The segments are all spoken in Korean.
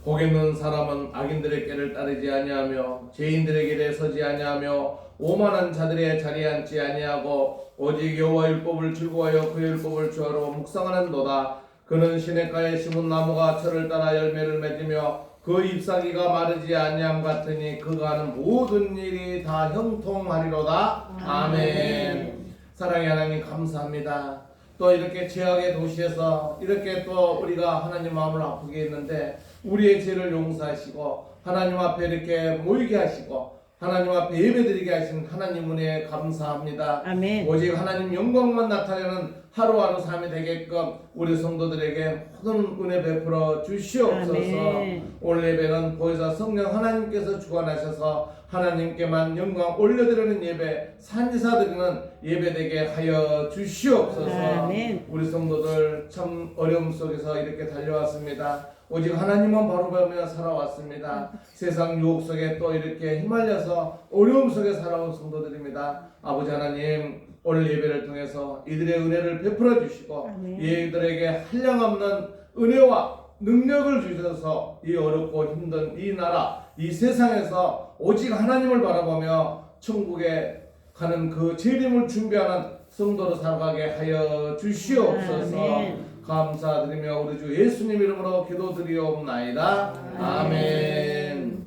복 있는 사람은 악인들의 길을 따르지 아니하며 죄인들의 길에 서지 아니하며 오만한 자들의 자리에 앉지 아니하고 오직 여호와 율법을 즐거워하여 그 율법을 주하로 묵상하는도다. 그는 시냇가에 심은 나무가 철을 따라 열매를 맺으며 그 잎사귀가 마르지 아니함 같으니 그가 하는 모든 일이 다 형통하리로다. 아멘. 사랑의 하나님 감사합니다. 또 이렇게 죄악의 도시에서 이렇게 또 우리가 하나님 마음을 아프게 했는데 우리의 죄를 용서하시고 하나님 앞에 이렇게 모이게 하시고 하나님 앞에 예배드리게 하신 하나님 은혜에 감사합니다. 아멘. 오직 하나님 영광만 나타내는 하루하루 삶이 되게끔 우리 성도들에게 모든 은혜 베풀어 주시옵소서. 아멘. 오늘 예배는 보혜사 성령 하나님께서 주관하셔서 하나님께만 영광 올려드리는 예배, 산지사 드리는 예배 되게 하여 주시옵소서. 아멘. 우리 성도들 참 어려움 속에서 이렇게 달려왔습니다. 오직 하나님만 바라보며 살아왔습니다. 세상 유혹 속에 또 이렇게 휘말려서 어려움 속에 살아온 성도들입니다. 아버지 하나님, 오늘 예배를 통해서 이들의 은혜를 베풀어 주시고 아멘. 이들에게 한량없는 은혜와 능력을 주셔서 이 어렵고 힘든 이 나라, 이 세상에서 오직 하나님을 바라보며 천국에 가는 그 재림을 준비하는 성도로 살아가게 하여 주시옵소서. 아멘. 감사드리며 우리 주 예수님 이름으로 기도드리옵나이다. 아멘.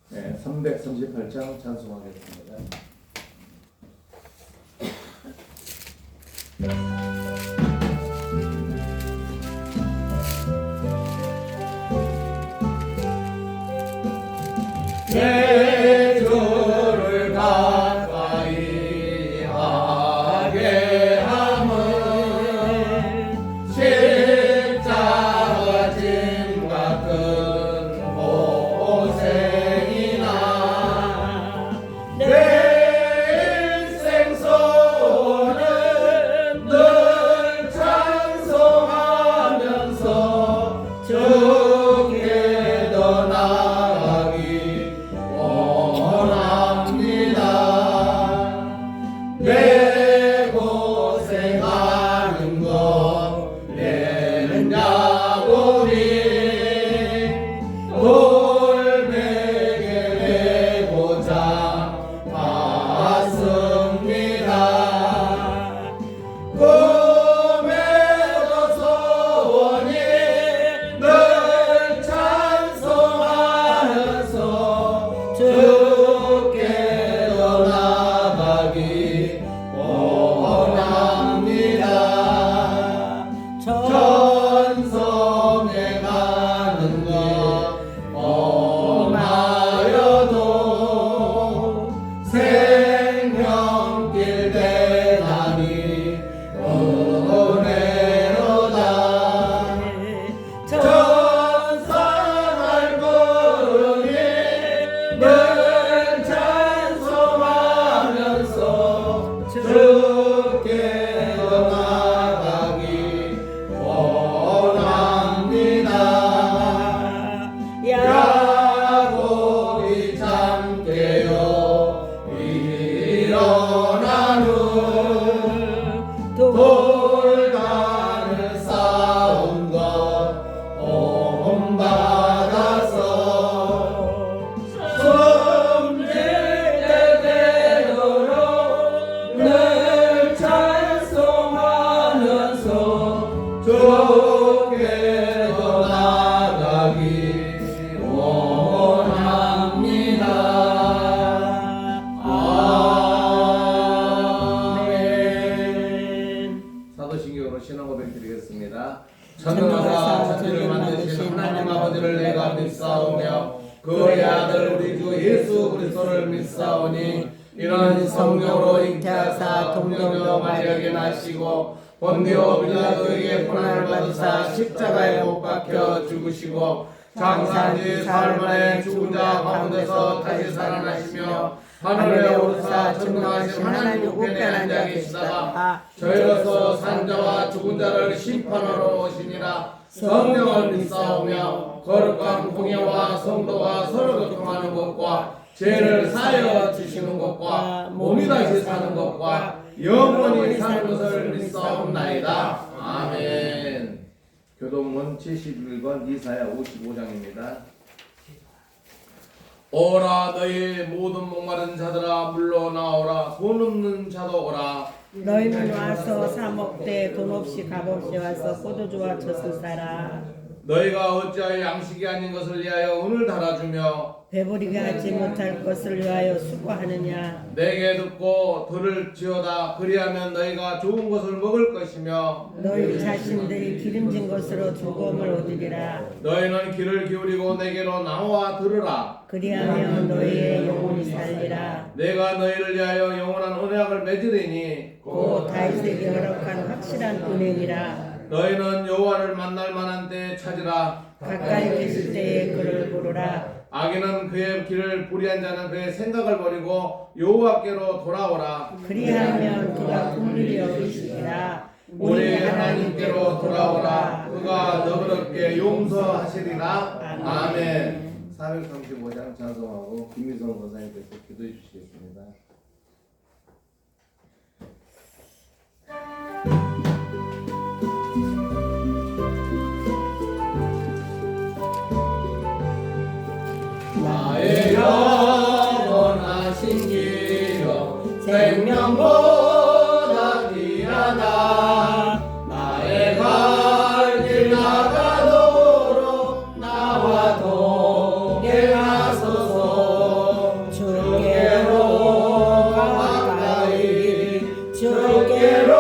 네, 338장 찬송하겠습니다. 내 주를 가까이 하게 함은 십자가 짐 같은 고생이나 내 인생 소원은 늘 찬송하면서 주께 더 나아가기 원합니다. 내 고생하는 것 내는 자고니 돌베개 메고자 왔습니다. 꿈에도 소원이 늘 찬송하면서 주께 더 나아가기 원합니다. 전성에 가는 것 엄하여도 생명길 대단히 은혜로다. 전상을 부르니 늘 찬송하면서 주께 더 나아가기 원합니다. 야곱이 잠 깨어 일어난 후 돌단을 쌓은 것 본받아서 숨질 때 되도록 늘 찬송하면서 주께 더 나아가기 원합니다. 아멘. 사도신경으로 신앙 고백 드리겠습니다. 천능하사 천지를 만드신 하나님 아버지를 내가 믿사오며 그의 아들 우리 주 예수 그리스도를 믿사오니 이는 성령으로 잉태하사 동정녀 마리아에게 나시고 본디오 빌라도에게 고난을 받으사 십자가에 못 박혀 죽으시고 장사한 지 사흘 만에 죽은 자 가운데서 다시 살아나시며 하늘에 오르사 전능하신 하나님 우편에 앉아 계시다가 저희로서 산 자와 죽은 자를 심판하러 오시니라. 성령을 믿사오며 거룩한 공예와 성도와 서로 교통하는 것과 죄를 사하여 주시는 것과 몸이 다시 사는 것과 영원히 사는 것을 믿사옵나이다. 아멘. 교동문 71권 이사야 55장입니다. 오라 너희 모든 목마른 자들아 물러나오라 돈 없는 자도 오라 너희는 와서 사 먹되 돈 없이 값없이 와서 포도주와 젖을 싸라. 너희가 어찌하여 양식이 아닌 것을 위하여 은을 달아주며 배부리게 하지 못할 것을 위하여 수고하느냐. 내게 듣고 들을 지어다 그리하면 너희가 좋은 것을 먹을 것이며 너희 자신들이 기름진 것으로 즐거움을 얻으리라. 너희는 귀를 기울이고 내게로 나와 들으라 그리하면 너희의 영혼이 살리라. 내가 너희를 위하여 영원한 언약을 맺으리니 곧 다윗에게 허락한 확실한 은행이라. 너희는 여호와를 만날 만한 때에 찾으라 가까이 계실 때에 그를 부르라. 악인은 그의 길을 불의한 자는 그의 생각을 버리고 여호와께로 돌아오라 그리하면 그가 긍휼히 여기시리라. 우리 하나님께로 돌아오라 그가 너그럽게 용서하시리라 아멘. 435장 찬송하고 김미성 권사님께서 기도해 주시겠습니다. 나의 영원하신 기름 생명보다 귀하다 나의 갈 길 나가도록 나와 동행하소서 주께로 가까이 주께로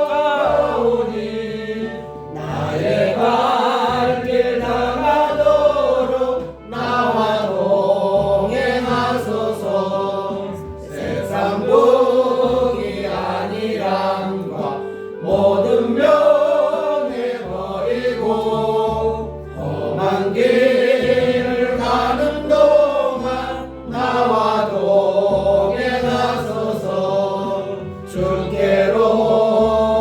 가오니 나의 갈 길 나가도록 나와 동행하소서 세상 복이 아니란과 모든 명예버리고 험한 길을 가는 동안 나와 동행하소서 주께로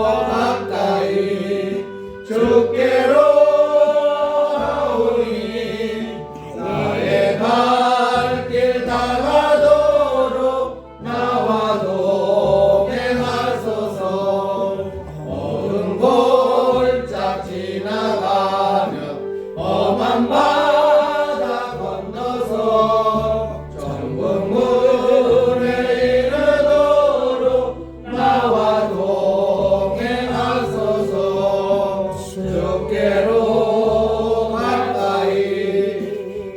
가까이 주께로 가오니 나의 갈 길 다가도록 나와 동행하소서 어두운 골짝 지나가며 험한 바다 건너서 정복문에 이르도록 나와 동행하소서 주께로 가까이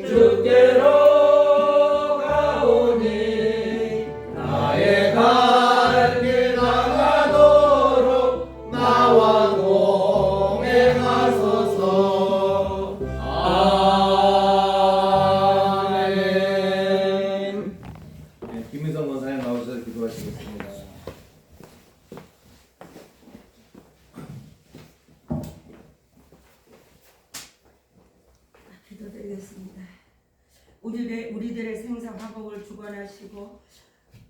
주께로 가오니 나의 갈 길 나가도록 나와 동행하소서 아멘. 네, 김민성 권사님 나오셔서 기도하시겠습니다. 기도드리겠습니다. 우리들의 생사 화복을 주관하시고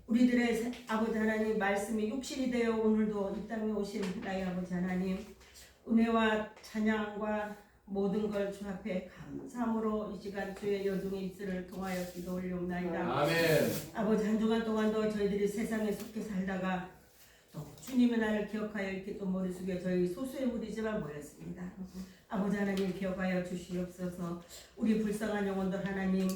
우리들의 아버지 하나님 말씀이 육신이 되어 오늘도 이 땅에 오신 나의 아버지 하나님 은혜와 찬양과 모든 걸 주 앞에 감사함으로 이 시간 주의 여중의 입술을 통하여 기도 올려옵나이다. 아멘. 아버지 한 주간 동안도 저희들이 세상에 속해 살다가 또 주님의 날을 기억하여 이렇게 또 머리 숙여 저희 소수의 무리지만 모였습니다. 아버지 하나님 기억하여 주시옵소서. 우리 불쌍한 영혼들 하나님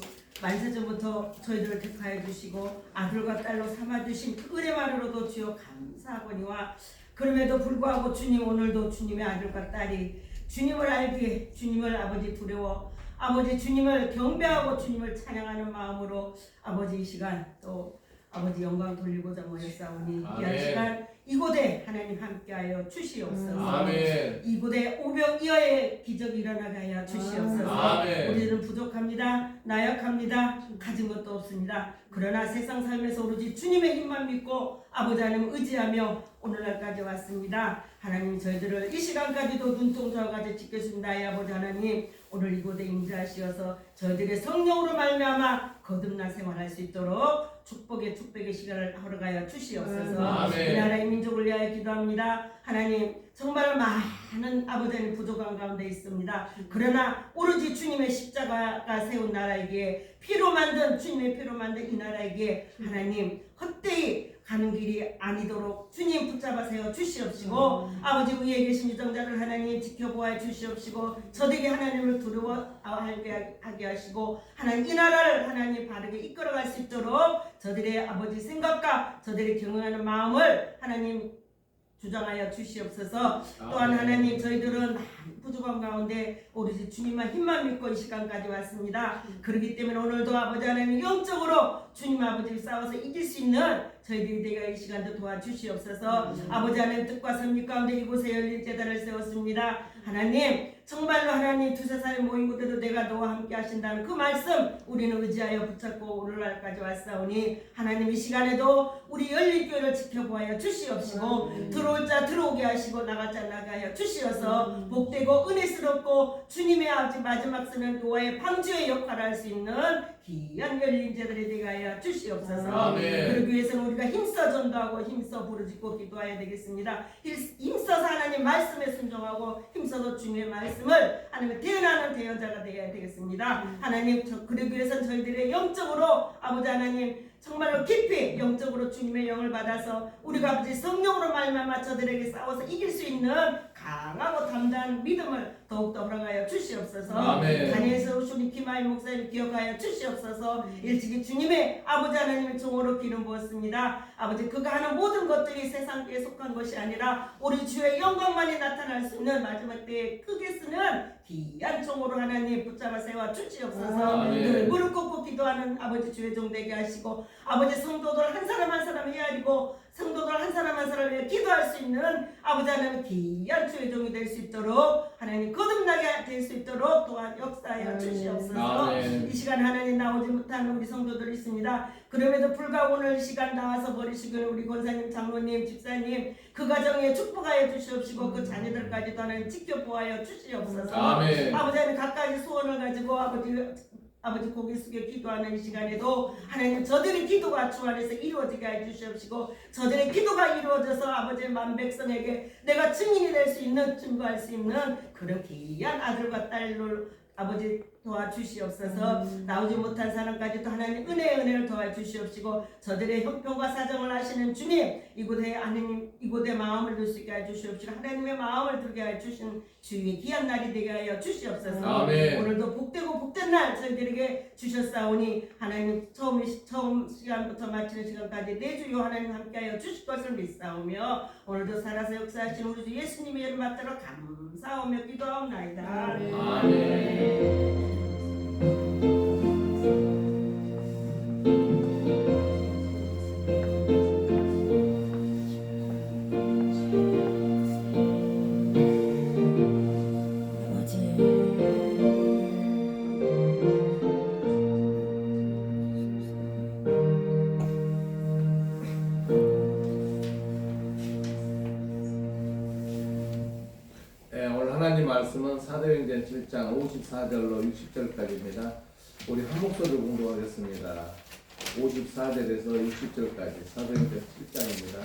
만세전부터 저희들을 택하여 주시고 아들과 딸로 삼아주신 그 은혜만으로도 주여 감사하거니와 그럼에도 불구하고 주님 오늘도 주님의 아들과 딸이 주님을 알기에 주님을 아버지 두려워 아버지 주님을 경배하고 주님을 찬양하는 마음으로 아버지 이 시간 또 아버지 영광 돌리고자 모였사오니 이 시간 이곳에 하나님 함께하여 주시옵소서. 아멘. 이곳에 오병이어의 기적이 일어나게 하여 주시옵소서. 아멘. 우리는 부족합니다. 나약합니다. 가진 것도 없습니다. 그러나 세상 삶에서 오로지 주님의 힘만 믿고 아버지 하나님 의지하며 오늘날까지 왔습니다. 하나님 저희들을 이 시간까지도 눈동자와같이 지켜주신 나의 아버지 하나님 오늘 이곳에 임재하시어서 저희들의 성령으로 말미암아 거듭나 생활할 수 있도록 축복의 시간을 허락하여 주시옵소서. 아멘. 이 나라의 민족을 위하여 기도합니다. 하나님 정말 많은 아버지 하나님 부족한 가운데 있습니다. 그러나 오로지 주님의 십자가가 세운 나라에게 피로 만든 주님의 피로 만든 이 나라에게 하나님 헛되이 가는 길이 아니도록 주님 붙잡아 세워 주시옵시고 아버지 위에 계신 유정자를 하나님 지켜보아 주시옵시고 저들이 하나님을 두려워하게 하시고 하나님 이 나라를 하나님 바르게 이끌어갈 수 있도록 저들의 아버지 생각과 저들이 경영하는 마음을 하나님 주장하여 주시옵소서. 또한 하나님 저희들은 부족한 가운데 오로지 주님만 힘만 믿고 이 시간까지 왔습니다. 그렇기 때문에 오늘도 아버지 하나님 영적으로 주님 아버지를 싸워서 이길 수 있는 저희들이 되게 이 시간도 도와주시옵소서. 아버지 하나님 뜻과 섭리 가운데 이곳에 열린 제단을 세웠습니다. 하나님 정말로 하나님 두세 사람이 모인 곳에도 내가 너와 함께 하신다는 그 말씀 우리는 의지하여 붙잡고 오늘날까지 왔사오니 하나님 이 시간에도 우리 열린 교회를 지켜보아여 주시옵시고 들어올 자 들어오게 하시고 나갈 자 나가게 하여 주시어서 복되고 은혜스럽고 주님의 아버지 마지막 쓰는 노아의 방주의 역할을 할 수 있는 귀한 열린 자들이 되게 하여 주시옵소서. 아멘. 그러기 위해서는 우리가 힘써 전도하고 힘써 부르짖고 기도해야 되겠습니다. 힘써서 하나님 말씀에 순종하고 힘써서 주님의 말씀을 하나님의 대언하는 대언자가 되어야 되겠습니다. 하나님 그러기 위해서는 저희들의 영적으로 아버지 하나님 정말로 깊이 영적으로 주님의 영을 받아서 우리가 아버지 성령으로 말미암아 저들에게 싸워서 이길 수 있는 강하고 담대한 믿음을 더욱더 허락하여 주시옵소서. 아멘. 다니엘서 오신 김하희 목사님 기억하여 주시옵소서. 일찍이 주님의 아버지 하나님의 종으로 기름 부었습니다. 아버지 그가 하는 모든 것들이 세상에 속한 것이 아니라 우리 주의 영광만이 나타날 수 있는 마지막 때에 크게 쓰는 귀한 종으로 하나님 붙잡아 세워 주시옵소서. 늘 무릎 꿇고 기도하는 아버지 주의 종 되게 하시고 아버지 성도들 한 사람 한 사람 헤아리고 성도들 한 사람 한 사람을 위해 기도할 수 있는 아버지 하나님 귀한 주의 종이 될 수 있도록 하나님 거듭나게 될 수 있도록 또한 역사하여 주시옵소서. 이 시간 하나님 나오지 못하는 우리 성도들이 있습니다. 그럼에도 불구하고 오늘 이 시간 나와서 버리시기를 우리 권사님 장로님 집사님 그 가정에 축복하여 주시옵시고 그 자녀들까지도 하나님 지켜보아여 주시옵소서. 아멘. 아버지 하나님 각가지 소원을 가지고 아버지 고개 숙여 기도하는 이 시간에도 하나님 저들의 기도가 주 안에서 이루어지게 해주시옵시고 저들의 기도가 이루어져서 아버지 만백성에게 내가 증인이 될 수 있는 증거할 수 있는 그런 귀한 아들과 딸을 아버지 도와주시옵소서. 나오지 못한 사람까지도 하나님 은혜를 도와주시옵시고 저들의 형편과 사정을 아시는 주님 이곳에 하나님 이곳에 마음을 둘 수 있게 해주시옵시고 하나님의 마음을 들게 해주신 주의 귀한 날이 되게 하여 주시옵소서. 아멘. 오늘도 복되고 복된 날 저희들에게 주셨사오니 하나님 처음 시간부터 마치는 시간까지 내주요 하나님 함께하여 주실 것을 믿사오며 오늘도 살아서 역사하신 우리 주 예수님의 이름 받들어 감사하며 기도하옵나이다. 아멘. 오늘 하나님 말씀은 사도행전 7장 54절로 60절까지입니다. 우리 한 목소리로 공부하겠습니다. 54절에서 60절까지 사도행전 7장입니다.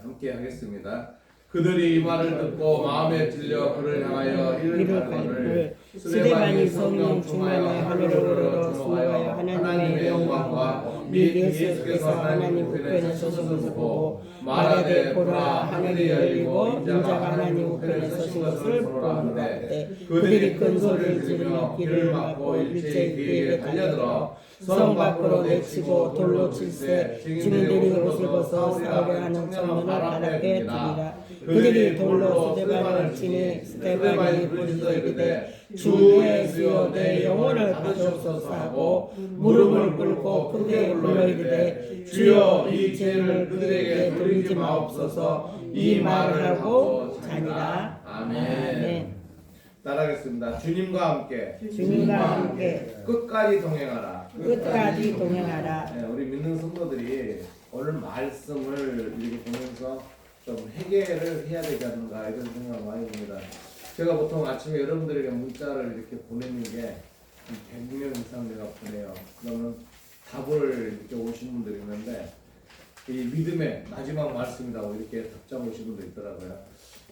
함께 하겠습니다. 그들이 이 말을 듣고 마음에 찔려 그를 향하여 이를 갈거늘 스데반이 성령 충만에 하늘으로 들어가여 하나님의 영광과 및 예수께서 하나님 우편에 서신 것을 보고 말하되 보라 하늘이 열리고 인자가 하나님 우편에 서신 것을 보라 하는데 그들이 큰 소리를 지르며 길을 막고 일제히 그에게 달려들어 성 밖으로 내치고 돌로 칠세 주민들이 옷을 벗어 싸우려 하는 청년을 바닥에 두니라. 그들이 돌로 스데반을 치니 스데반이 부르짖어 이르되 주 예수여 내 영혼을 가져옵소서 하고 무릎을 꿇고 크게 불러 이르되 주여 이 죄를 그들에게 돌리지 마옵소서. 이 말을 하고 자니라. 아멘. 따라하겠습니다. 주님과 함께 끝까지 동행하라. 끝까지 동행하라. 네, 우리 믿는 성도들이 오늘 말씀을 이렇게 보면서 좀 회개를 해야 되지 않는가 이런 생각을 많이 듭니다. 제가 보통 아침에 여러분들에게 문자를 이렇게 보내는 게 100명 이상 내가 보내요. 그러면 답을 이렇게 오신 분들이 있는데 이 믿음의 마지막 말씀이라고 이렇게 답장 오신 분도 있더라고요.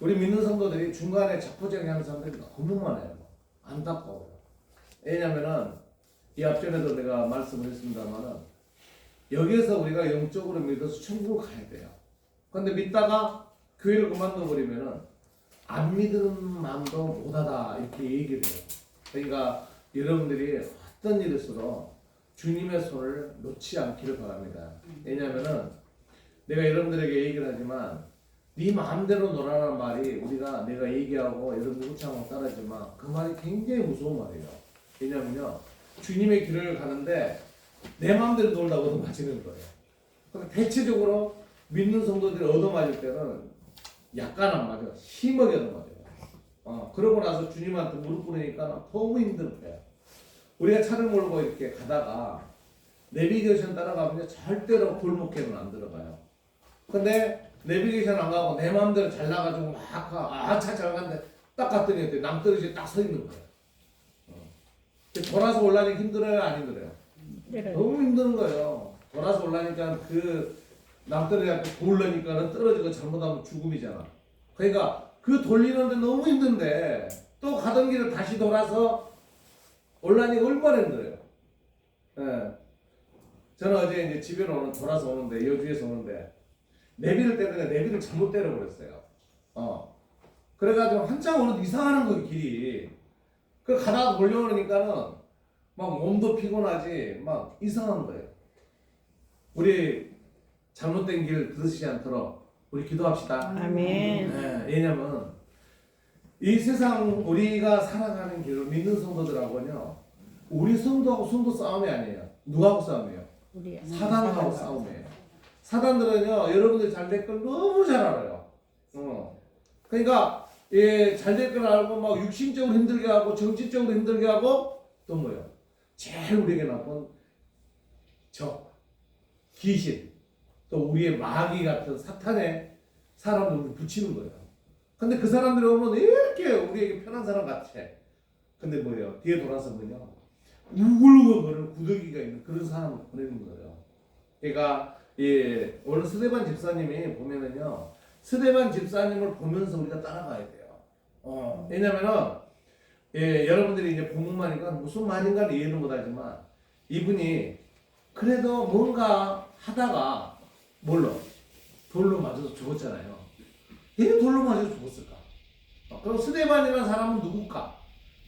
우리 믿는 성도들이 중간에 자포자기 하는 사람들이 너무 많아요. 안타까워요. 왜냐면은 이 앞전에도 내가 말씀을 했습니다만은 여기에서 우리가 영적으로 믿어서 천국을 가야 돼요. 그런데 믿다가 교회를 그만둬 버리면은 안 믿는 마음도 못하다 이렇게 얘기를 해요. 그러니까 여러분들이 어떤 일에서도 주님의 손을 놓지 않기를 바랍니다. 왜냐면은 내가 여러분들에게 얘기를 하지만 네 마음대로 놀아라는 말이 우리가 내가 얘기하고 여러분들 우창하고 따르지만 그 말이 굉장히 무서운 말이에요. 왜냐면요 주님의 길을 가는데 내 마음대로 놀다가 얻어맞히는 거예요. 그러니까 대체적으로 믿는 성도들이 얻어맞을 때는 약간 안 맞아요. 심하게 얻어맞아요. 그러고 나서 주님한테 무릎 꿇으니까 너무 힘들어요. 우리가 차를 몰고 이렇게 가다가 내비게이션 따라가면 절대로 골목길은 안 들어가요. 근데 내비게이션 안 가고 내 마음대로 잘 나가지고 막 차 잘 간데 딱 갔더니 남떨어지게 딱 서 있는 거예요. 돌아서 올라가기 힘들어요? 안 힘들어요? 너무 힘든 거예요. 돌아서 올라니까 그 남떨어지게 돌려니까는 떨어지고 잘못하면 죽음이잖아. 그러니까 그 돌리는데 너무 힘든데 또 가던 길을 다시 돌아서 올라니까 얼마나 힘들어요. 예. 저는 어제 이제 집에 돌아서 오는데 여주에서 오는데 내비를 때리니까 내비를 잘못 때려버렸어요. 그래가지고 한참 오는데 이상하는 거예요 길이. 그 가다가 돌려오니까는 막 몸도 피곤하지 막 이상한 거예요. 우리 잘못된 길 들으시지 않도록 우리 기도합시다. 아멘. 네, 왜냐면 이 세상 우리가 살아가는 길을 믿는 성도들하고는요 우리 성도하고 성도 싸움이 아니에요. 누구하고 싸움이에요? 사단하고 싸움이에요. 사단들은요 여러분들 잘 될 걸 너무 잘 알아요. 그러니까 잘 될 걸 알고 막 육신적으로 힘들게 하고 정신적으로 힘들게 하고 또 뭐요? 제일 우리에게 나쁜 적, 귀신, 또 우리의 마귀 같은 사탄의 사람들을 붙이는 거예요. 근데 그 사람들이 오면 이렇게 우리에게 편한 사람 같아. 근데 뭐예요? 뒤에 돌아서 뭐냐? 우글우글 구더기가 있는 그런 사람을 보내는 거예요. 그러니까 오늘 스데반 집사님이 보면은요, 스데반 집사님을 보면서 우리가 따라가야 돼요. 왜냐면은 여러분들이 이제 본문만이니까 무슨 말인가는 이해는 못하지만 이분이 그래도 뭔가 하다가 돌로 맞아서 죽었잖아요. 왜 돌로 맞아서 죽었을까? 그럼 스데반이라는 사람은 누굴까?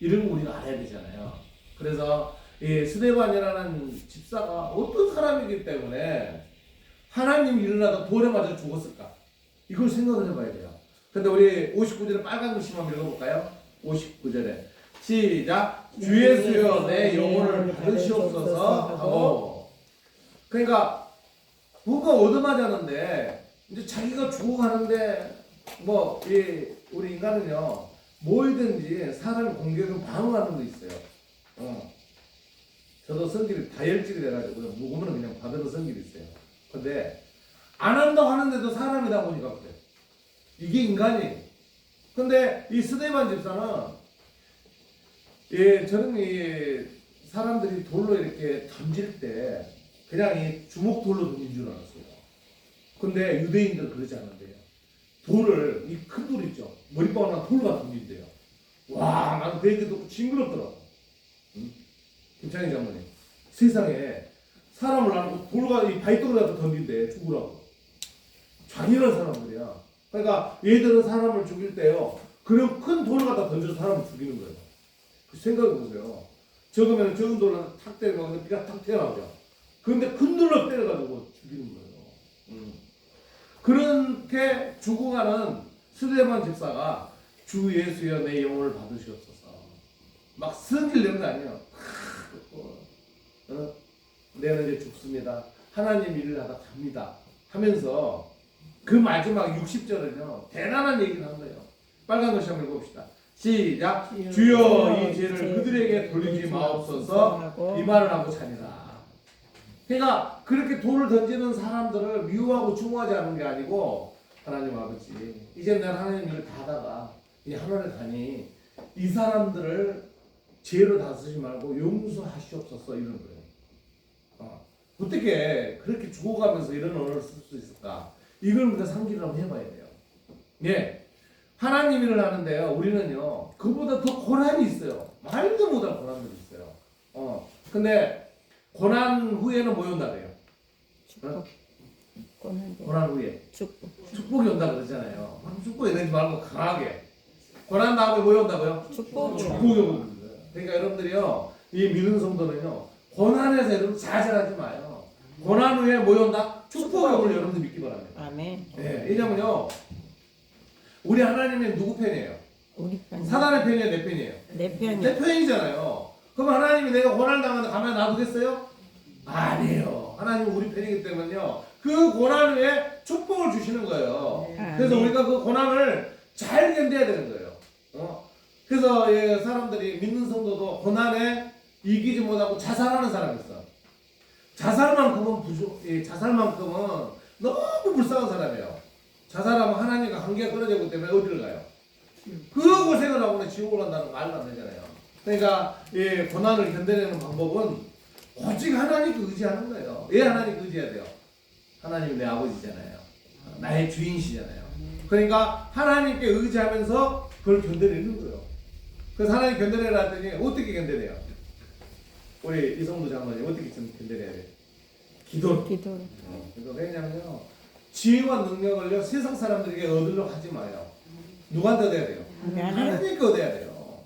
이런 거 우리가 알아야 되잖아요. 그래서 스데반이라는 집사가 어떤 사람이기 때문에 하나님 일을 하다 돌에 맞아 죽었을까? 이걸 생각을 해봐야 돼요. 근데 우리 59절에 빨간 글씨 한번 읽어볼까요? 59절에 시작. 주 예수여 내 영혼을 받으시옵소서 하고. 그러니까 누가 얻어맞았는데 이제 자기가 죽어가는데 우리 인간은요 뭐든지 사람 공격은 방어하는 거 있어요. 저도 성질이 다혈질이 돼가지고 무거우면 그냥 받는 성질이 있어요. 근데 안 한다고 하는데도 사람이다 보니까 그래. 이게 인간이. 근데 이 스데반 집사는 저는 사람들이 돌로 이렇게 던질 때 그냥 이 주먹 돌로 던진 줄 알았어요. 근데 유대인들 그러지 않은데요. 돌을 이 큰 돌 있죠. 머리빵 돌과 던진대요. 와, 나는 그 얘기 듣고 징그럽더라고. 김창희 장모님. 세상에 사람을 안고 돌과 이 바위돌을 갖다 던진대 죽으라고. 잔인한 사람들이야. 그러니까 얘들은 사람을 죽일 때요. 그런 큰 돌을 갖다 던져서 사람을 죽이는 거예요. 그 생각해보세요. 적으면 적은 돌을 탁 때리면 피가 탁 튀어나오죠. 그런데 큰 돌로 때려가지고 죽이는 거예요. 그렇게 죽어가는 스데반 집사가 주 예수여 내 영혼을 받으시옵소서. 막 성질 내는 거 아니에요. 내는 이제 죽습니다. 하나님 일을 하다 갑니다. 하면서 그 마지막 60절은요 대단한 얘기를 한 거예요. 빨간 글씨 한번 읽어봅시다. 시작. 주여 이 죄를 그들에게 돌리지 마옵소서. 이 말을 하고 자니라. 그러니까 그렇게 돌을 던지는 사람들을 미워하고 증오하지 않는 게 아니고 하나님 아버지 이제 내가 하나님 일을 다 하다가 이 하늘에 가니 이 사람들을 죄로 다스리지 말고 용서하시옵소서 이런 거예요. 어떻게 그렇게 죽어가면서 이런 언어를 쓸 수 있을까? 이걸 우리가 상기를 한번 해봐야 돼요. 하나님 일을 하는데요. 우리는요. 그보다 더 고난이 있어요. 말도 못할 고난들이 있어요. 근데 고난 후에는 뭐 온다 그래요? 축복. 고난 후에 축복. 축복이 온다 그러잖아요. 축복이 되지 말고 강하게. 고난 다음에 뭐 온다고요? 축복이요. 축복이 오는 거예요. 그러니까 여러분들이요. 이 믿는 성도는요. 고난에서 여러분 좌절하지 마요. 고난 후에 뭐 온다? 축복이 오늘 여러분들 믿기 바랍니다. 아멘. 네, 왜냐면요. 우리 하나님은 누구 편이에요? 우리 편. 사단의 편이에요, 내 편이에요? 내 편이. 내 편이잖아요. 그럼 하나님이 내가 고난을 당하는데 가만히 놔두겠어요? 아니에요. 하나님은 우리 편이기 때문에요. 그 고난 후에 축복을 주시는 거예요. 그래서 우리가 그 고난을 잘 견뎌야 되는 거예요. 그래서 사람들이 믿는 성도도 고난에 이기지 못하고 자살하는 사람이 있어. 자살만큼은 너무 불쌍한 사람이에요. 자살하면 하나님과 관계가 끊어지기 때문에 어디를 가요? 그 고생을 하고는 지옥을 간다는 말도 안 되잖아요. 그러니까 고난을 견뎌내는 방법은 오직 하나님께 의지하는 거예요. 왜 하나님께 의지해야 돼요? 하나님이 내 아버지잖아요. 나의 주인이시잖아요. 그러니까 하나님께 의지하면서 그걸 견뎌내는 거예요. 그래서 하나님 견뎌내라 했더니 어떻게 견뎌내요? 우리 이성도 장로님 어떻게 견뎌내야 돼요? 기도로. 그래서 왜냐면요. 지혜와 능력을요 세상 사람들에게 얻으려고 하지 마요. 누구한테 얻어야 돼요? 하나님께 얻어야 돼요.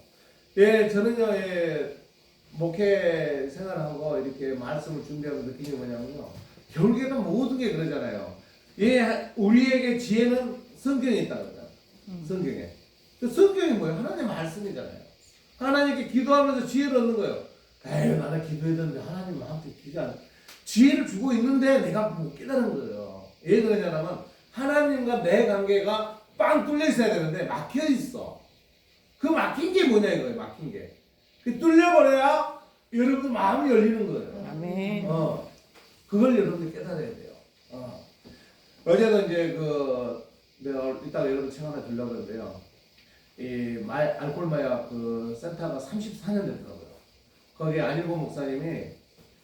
저는요 목회 생활하고 이렇게 말씀을 준비하면서 느낀 게 뭐냐면요. 결국에는 모든 게 그러잖아요. 우리에게 지혜는 성경에 있다고요. 성경에. 그 성경이 뭐예요? 하나님의 말씀이잖아요. 하나님께 기도하면서 지혜를 얻는 거예요. 에휴 나는 기도했는데 하나님 나한테 지혜를 주고 있는데 내가 못 깨달은 거예요. 왜 그러냐면 하나님과 내 관계가 빵 뚫려 있어야 되는데 막혀 있어. 그 막힌 게 뭐냐 이거예요. 막힌 게. 그 뚫려버려야 여러분 마음이 열리는 거예요. 아멘. 그걸 여러분들 깨달아야 돼요. 어제도 이제 내가 이따가 여러분 책 하나 주려고 그러는데요. 알코올 마약 센터가 34년 됐더라고요. 거기 안일보 목사님이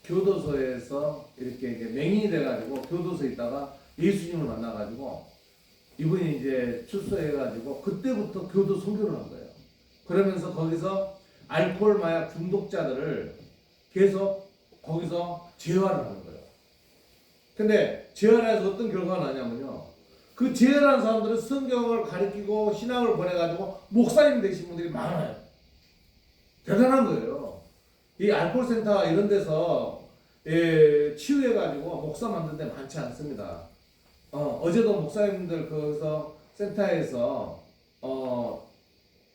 교도소에서 이렇게 맹인이 돼가지고 교도소에 있다가 예수님을 만나가지고 이분이 이제 출소해가지고 그때부터 교도 선교를 한 거예요. 그러면서 거기서 알코올 마약 중독자들을 계속 거기서 재활을 하는 거예요. 근데 재활해서 어떤 결과가 나냐면요. 그 재활한 사람들은 성경을 가르치고 신학을 보내가지고 목사님 되신 분들이 많아요. 대단한 거예요. 이 알코올 센터 이런 데서 치유해가지고 목사 만든 데 많지 않습니다. 어제도 목사님들 거기서 센터에서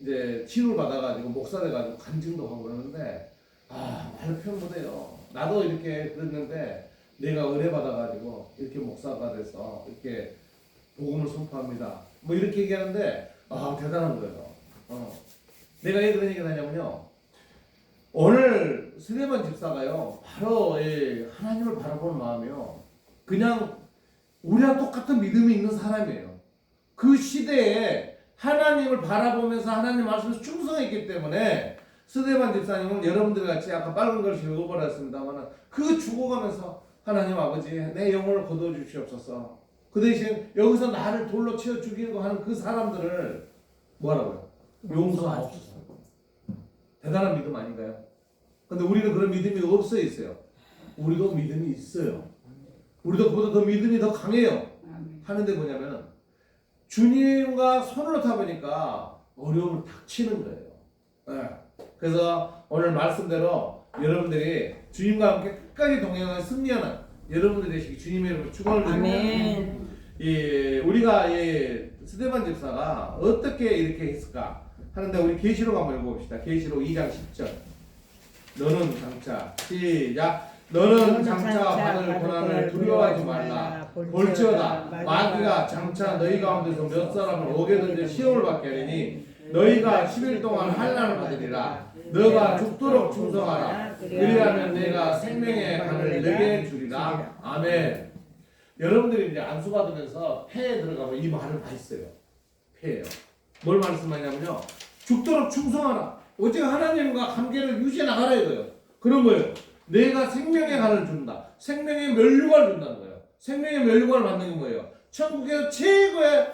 이제 치료를 받아가지고 목사 돼가지고 간증도 하고 그러는데 말로 표현 못해요. 나도 이렇게 그랬는데 내가 의뢰 받아가지고 이렇게 목사가 돼서 이렇게 복음을 선포합니다. 뭐 이렇게 얘기하는데 대단한 거예요. 내가 왜 그런 얘기를 하냐면요. 오늘 스데반 집사가요 바로 하나님을 바라보는 마음이요 그냥 우리랑 똑같은 믿음이 있는 사람이에요. 그 시대에 하나님을 바라보면서 하나님 말씀에 충성했기 때문에 스데반 집사님은 여러분들 같이 아까 빨간 글씨 읽어버렸습니다만 그 죽어가면서 하나님 아버지 내 영혼을 거두어 주시옵소서. 그 대신 여기서 나를 돌로 치어 죽이려고 하는 그 사람들을 뭐하라고요? 용서하옵소서. 대단한 믿음 아닌가요? 근데 우리는 그런 믿음이 없어 있어요. 우리도 믿음이 있어요. 우리도 그보다 더 믿음이 더 강해요. 하는데 뭐냐면 주님과 손을 놓다 보니까 어려움을 닥치는 거예요. 네. 그래서 오늘 말씀대로 여러분들이 주님과 함께 끝까지 동행하는 승리하는 여러분들 되시기 주님의 이름으로 축원을 드립니다. 우리가 스데반 집사가 어떻게 이렇게 했을까 하는데 우리 계시록 한번 읽어봅시다. 계시록 2장 10절. 너는 장차 시작. 너는 장차 받을 고난을 두려워하지 말라. 볼지어다 마귀가 장차 너희 가운데서 몇 사람을 오게든지 시험을 받게 하리니 너희가 10일 동안 환난을 받으리라. 너가 죽도록 충성하라. 그리하면 내가 생명의 간을 내게 주리라. 아멘. 여러분들이 이제 안수 받으면서 폐에 들어가면 이 말을 다 있어요. 폐예요. 뭘 말씀하냐면요. 죽도록 충성하라. 오직 하나님과 관계를 유지해 나가라 이거예요. 그런 거예요. 내가 생명의 간을 준다. 생명의 면류관을 준다는 거예요. 생명의 면류관을 받는 게 뭐예요? 천국에서 최고의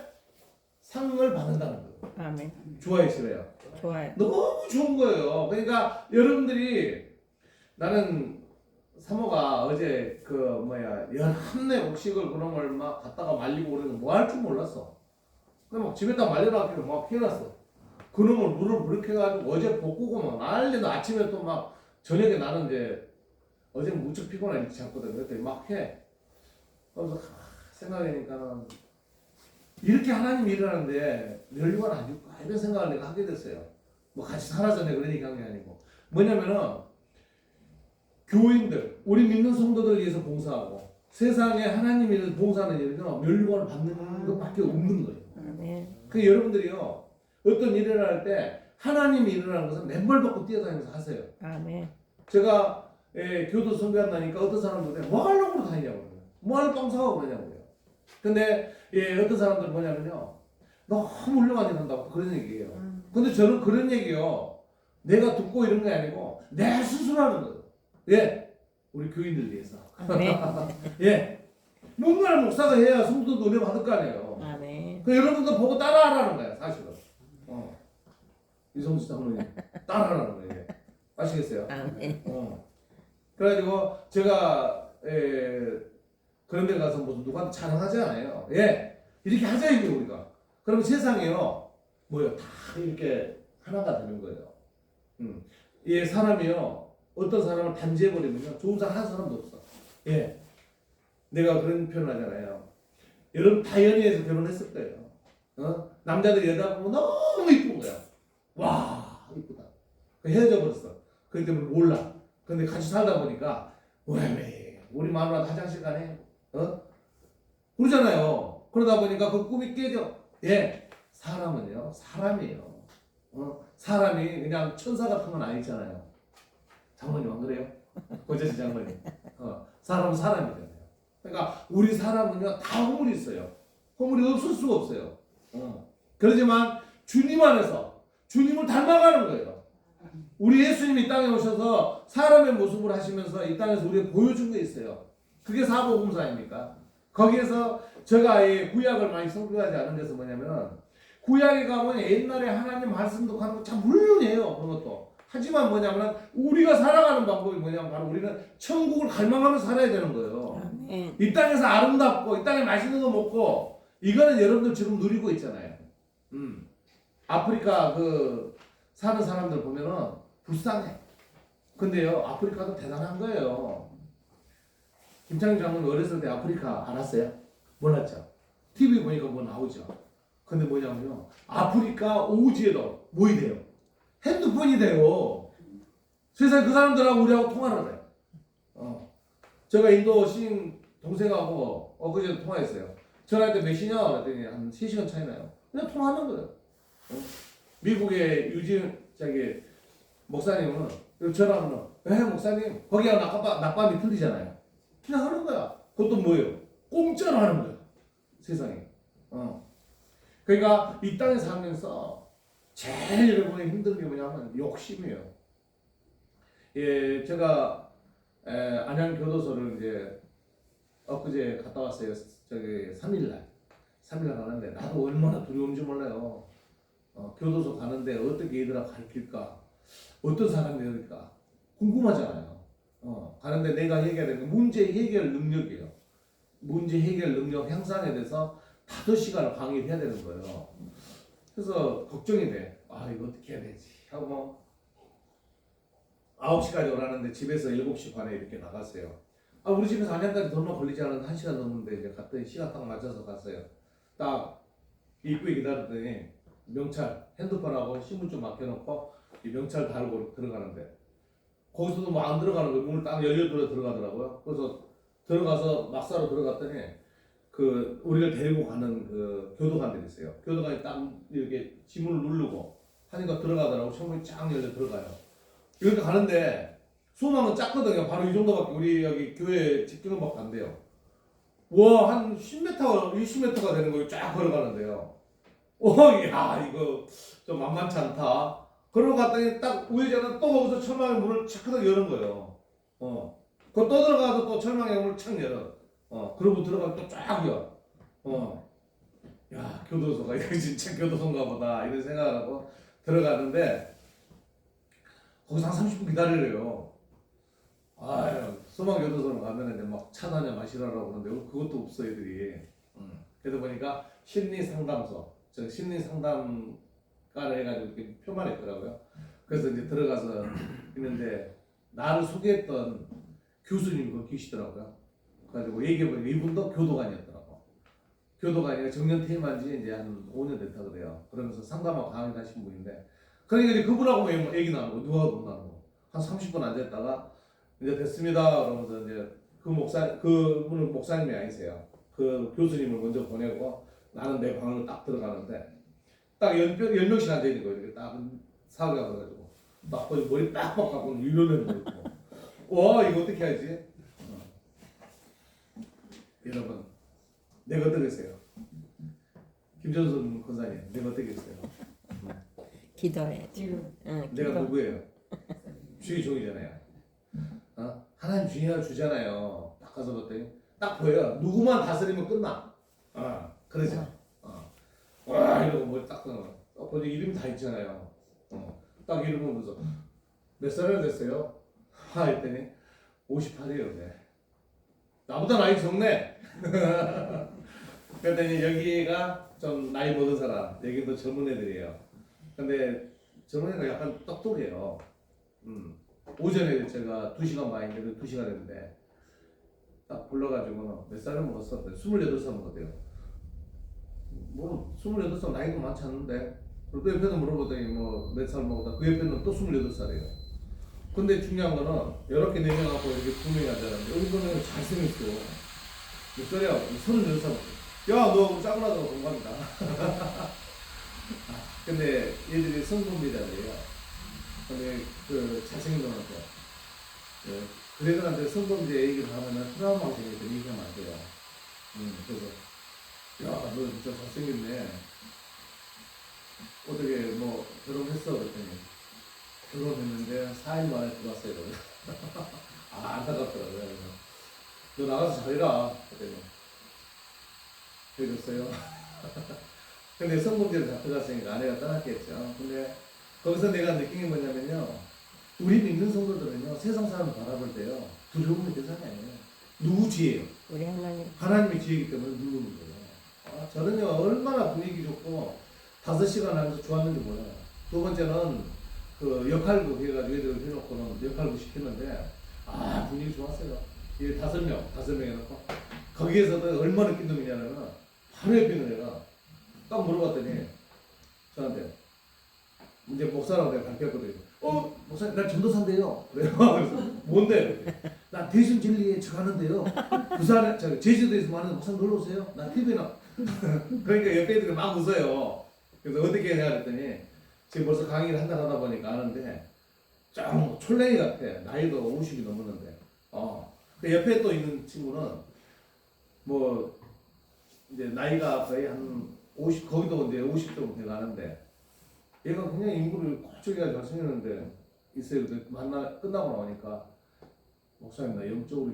상을 받는다는 거예요. 아멘. 좋아요, 싫어요? 좋아요. 너무 좋은 거예요. 그러니까 여러분들이 나는 사모가 어제 그 뭐야 11내 곡식을 그놈을 막 갖다가 말리고 그러는 뭐 할 줄 몰랐어. 근데 막 집에다 말려놨기로 막 피해놨어. 그놈을 물을 그렇게 해가지고 어제 볶고 막 난리도 아침에 또 막 저녁에 나는 이제 어제 무척 피곤해 이렇게 잤거든. 그랬더니 막 해. 그래서 생각해보니까는 이렇게 하나님 일을 하는데 멸류관 안 줄까 이런 생각을 내가 하게 됐어요. 뭐 같이 살아서 내가 그런 얘기 한 게 아니고 뭐냐면은 교인들 우리 믿는 성도들 위해서 봉사하고 세상에 하나님 일을 봉사하는 일은요 멸류관을 받는 것밖에 없는 거예요. 아멘. 그 여러분들이요 어떤 일을 할 때 하나님 일을 하는 것은 맨발 벗고 뛰어다니면서 하세요. 아멘. 제가 교도 선교한다니까 어떤 사람들이 뭐 하려고 다니냐고요. 뭐 하러 빵 사고 그러냐고요. 근데 어떤 사람들은 뭐냐면요 너무 훌륭한 일 한다고 그런 얘기예요. 근데 저는 그런 얘기요 내가 듣고 이런 게 아니고 내 스스로 하는 거예요. 예, 우리 교인들 위해서. 아멘. 예, 뭔가를 목사가 해야 성도도 은혜 받을 거 아니에요. 아멘. 그 여러분도 보고 따라하라는 거예요, 사실은. 이성수 장로님 따라하라는 거예요. 이게. 아시겠어요? 아멘. 그래가지고 제가 그런 데 가서 뭐 누구한테 자랑하지 않아요. 예, 이렇게 하자 이게 우리가. 그러면 세상에요, 뭐요, 다 이렇게 하나가 되는 거예요. 예, 사람이요, 어떤 사람을 단죄해버리면요, 좋은 사람 한 사람도 없어. 예, 내가 그런 표현 하잖아요. 여러분 다 연애해서 결혼했을 거예요. 남자들이 여자 보면 너무 이쁜 거야. 와, 이쁘다. 헤어져 버렸어. 그렇기 때문에 몰라. 근데 같이 살다 보니까 왜 우리 마누라 화장실 가네? 그러잖아요. 그러다 보니까 그 꿈이 깨져. 예, 사람은요, 사람이에요. 사람이 그냥 천사 같은 건 아니잖아요. 장모님 안 그래요? 고재지 장모님. 사람은 사람이잖아요. 그러니까 우리 사람은요 다 허물이 있어요. 허물이 없을 수가 없어요. 그렇지만 주님 안에서 주님을 닮아가는 거예요. 우리 예수님이 이 땅에 오셔서 사람의 모습을 하시면서 이 땅에서 우리가 보여준 게 있어요. 그게 사복음서 아닙니까? 거기에서 제가 이 구약을 많이 설교하지 않은 데서 뭐냐면은 구약에 가면 옛날에 하나님 말씀도 하는 거 참 훌륭해요. 그런 것도. 하지만 뭐냐면 우리가 살아가는 방법이 뭐냐면 바로 우리는 천국을 갈망하면서 살아야 되는 거예요. 아멘. 이 땅에서 아름답고 이 땅에 맛있는 거 먹고 이거는 여러분들 지금 누리고 있잖아요. 아프리카 그 사는 사람들 보면은 불쌍해. 근데요 아프리카도 대단한 거예요. 김창희 장로는 어렸을 때 아프리카 알았어요? 몰랐죠? TV 보니까 뭐 나오죠. 근데 뭐냐면요 아프리카 오지에도 뭐이 돼요? 핸드폰이 돼요. 세상에 그 사람들하고 우리하고 통화를 해요. 제가 인도 시인 동생하고 엊그제 통화했어요. 전화할 때 몇 시냐? 그랬더니 한 3시간 차이 나요. 그냥 통화하는 거예요. 미국의 유진 저기 목사님은 전화하면 목사님 거기가 낮밤이 틀리잖아요. 그냥 하는 거야. 그것도 뭐예요? 공짜로 하는 거야. 세상에. 그러니까 이 땅에 살면서 제일 여러분이 힘든 게 뭐냐면 욕심이에요. 예, 제가 안양 교도소를 이제 엊그제 갔다 왔어요. 저기 3일날 가는데 나도 얼마나 두려운지 몰라요. 교도소 가는데 어떻게 얘들아 가르칠까? 어떤 사람이 될까? 궁금하잖아요. 가는데 내가 얘기해야 되는 게 문제 해결 능력이에요. 문제 해결 능력 향상에 대해서 5시간을 강의를 해야 되는 거예요. 그래서 걱정이 돼. 아 이거 어떻게 해야 되지? 하고 9시까지 오라는데 집에서 7시 반에 이렇게 나갔어요. 우리 집에서 안양까지 얼마 걸리지 않았는데 1시간 넘는데 이제 갔더니 시간 딱 맞춰서 갔어요. 딱 입구에 기다렸더니 명찰 핸드폰하고 신분증 맡겨놓고 이 명찰 달고 들어가는데 거기서도 뭐 안 들어가는 거예요. 문을 딱 열려 들어가더라고요. 그래서 들어가서 막사로 들어갔더니 그 우리를 데리고 가는 그 교도관들이 있어요. 교도관이 딱 이렇게 지문을 누르고 하니까 들어가더라고. 창문이 쫙 열려 들어가요. 이렇게 가는데 소망은 작거든요. 바로 이 정도밖에 우리 여기 교회 집경밖에 안 돼요. 와, 한 10m, 20m가 되는 거예요. 쫙 걸어가는데요. 야, 이거 좀 만만치 않다. 걸어갔더니 딱 우회전은 또 거기서 철망의 문을 착 하다 여는 거예요. 그거 또 들어가서 또 철망의 문을 착 열어. 그러고 들어가면 또 쫙 열. 야 교도소가 이거 진짜 교도소인가 보다 이런 생각을 하고 들어가는데 거기서 한 30분 기다리래요. 아유 소망교도소로 가면 이제 막 차단냐 마시라고 그러는데 그것도 없어 애들이. 그러다 보니까 심리상담소, 저 심리상담가를 해가지고 이렇게 표만 했더라고요. 그래서 이제 들어가서 있는데 나를 소개했던 교수님이 거기 계시더라고요. 그래가지고 얘기해보니까 이분도 교도관이었더라고. 교도관이가 정년 퇴임한 지 이제 한 5년 됐다 그래요. 그러면서 상담하고 강의를 하신 분인데 그러니까 이제 그분하고 얘기 나누고 누구하고 나누고 한 30분 앉았다가 이제 됐습니다. 그러면서 이제 그분은 목사님이 아니세요. 그 교수님을 먼저 보내고 나는 내 방으로 딱 들어가는데 딱 10명씩 앉아 있는 거예요. 이렇게 딱 사회가 가가지고 딱 머리 딱 박고 이러는 거 있고 와 이거 어떻게 하지? 여러분 내가 어떻겠어요? 김전순 권사님 내가 어떻겠어요? 기도해야지. 응, 내가 기도. 누구예요? 주의 종이잖아요. 하나님 주의가 주잖아요. 딱 가서 봤더니 딱 보여요. 누구만 다스리면 끝나. 그러죠. 와 이러고 뭐딱 보니 이름이 다 있잖아요. 딱 이름 보면서 몇 살이나 됐어요? 했더니 58이에요. 네. 나보다 나이 적네. 그랬더니 여기가 좀 나이 먹은 사람, 여기도 젊은 애들이에요. 근데 젊은 애가 약간 똑똑해요. 오전에 제가 2시간 반인데 2시간 했는데 딱 불러가지고 몇 살을 먹었어? 28살 먹었대요. 뭐 28살 나이도 많지 않는데 또 옆에도 물어보더니 뭐 몇 살 먹었다. 그 옆에는 또 28살이에요. 근데 중요한 거는 이렇게 4명 갖고 이렇게 2명이 앉아있는데 여기 보면 잘생겼어. 몇 살이야? 38살. 야, 너 짜증나다고 공감이다. 근데 얘들이 성범죄자들이에요. 근데 그 잘생긴 놈한테 그 애들한테 성범죄 얘기를 하면은 트라우마가 생기니까 얘기하면 안 돼요. 그래서 야, 너 진짜 잘생겼네. 어떻게 뭐 결혼했어? 그랬더니 결혼했는데 4일 만에 들어왔어요. 안타깝더라고요. 그래서 너 나가서 잘해라. 그랬더니 해줬어요. 근데 성범죄를 잡혀갔으니까 아내가 떠났겠죠. 근데 거기서 내가 느낀 게 뭐냐면요. 우리 믿는 성도들은요. 세상 사람 바라볼 때요. 두려움의 대상이 아니에요. 누구 지혜예요? 우리 하나님. 하나님의 지혜이기 때문에 누르는 거예요. 저는요. 얼마나 분위기 좋고 5시간 하면서 좋았는지 몰라요. 두 번째는 그 역할극 해가지고 애들을 해놓고는 역할극 시켰는데 분위기 좋았어요. 이게 5명 해놓고 거기에서도 얼마나 낀놈이냐면 바로 옆에 있는 애가 딱 물어봤더니 저한테 이제 목사라고 내가 밝혔거든요. 목사님 난 전도사인데요. 그래요. 그래서 뭔데? 나 대신 진리에 처하는데요. 부산에 제주도에서 하는 목사님 놀러 오세요. 나 TV에 나. 그러니까 옆에 애들이 막 웃어요. 그래서 어떻게 해야 했더니 지금 벌써 강의를 한 달 하다 보니까 아는데 좀 촐랭이 같아. 나이도 50이 넘었는데. 그 옆에 또 있는 친구는 뭐 이제 나이가 거의 한 50, 거기도 이제 50 정도 돼 가는데 얘가 그냥 인물을 꼴쭉이가 잘생겼는데 있어요. 끝나고 나오니까 목사님 나 영적으로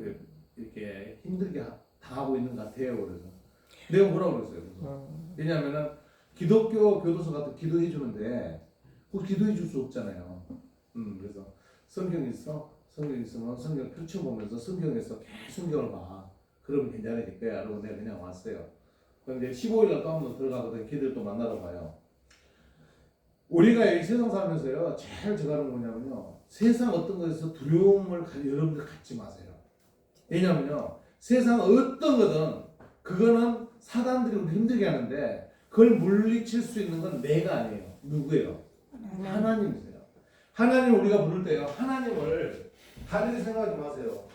이렇게 힘들게 당하고 있는 것 같아요. 그래서 내가 뭐라고 그랬어요. 그래서 왜냐면은 기독교 교도소 같은 기도해 주는데 그 기도해 줄 수 없잖아요. 그래서 성경 있으면 성경 펼쳐 보면서 성경에서 계속 성경을 봐. 그러면 괜찮아질 거야. 라고 내가 그냥 왔어요. 그런데 15일날 또 한 번 들어가거든. 걔들 또 만나러 가요. 우리가 이 세상 살면서요, 제일 제가 하는 거냐면요, 세상 어떤 것에서 두려움을 여러분들 갖지 마세요. 왜냐면요, 세상 어떤 거든, 그거는 사단들이 우리 힘들게 하는데, 그걸 물리칠 수 있는 건 내가 아니에요. 누구예요? 하나님이세요. 하나님 우리가 부를 때요, 하나님을 다르게 생각하지 마세요.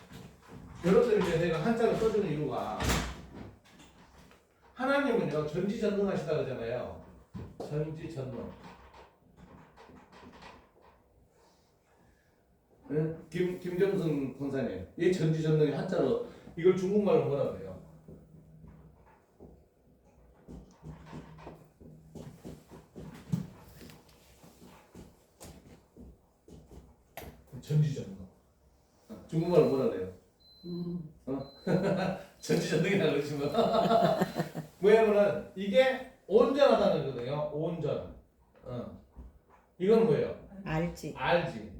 여러분들 이제 내가 한자로 써주는 이유가, 하나님은요, 전지전능하시다 그러잖아요. 전지전능. 네? 김정승 권사님, 이 전지전능의 한자로 이걸 중국말로 뭐라 그래요? 전지전능. 중국말로 뭐라 그래요? 전지전능이라고 그러시면 뭐냐면은 이게 온전하다는 거거든요. 온전. 이건 뭐예요? 알지. 알지.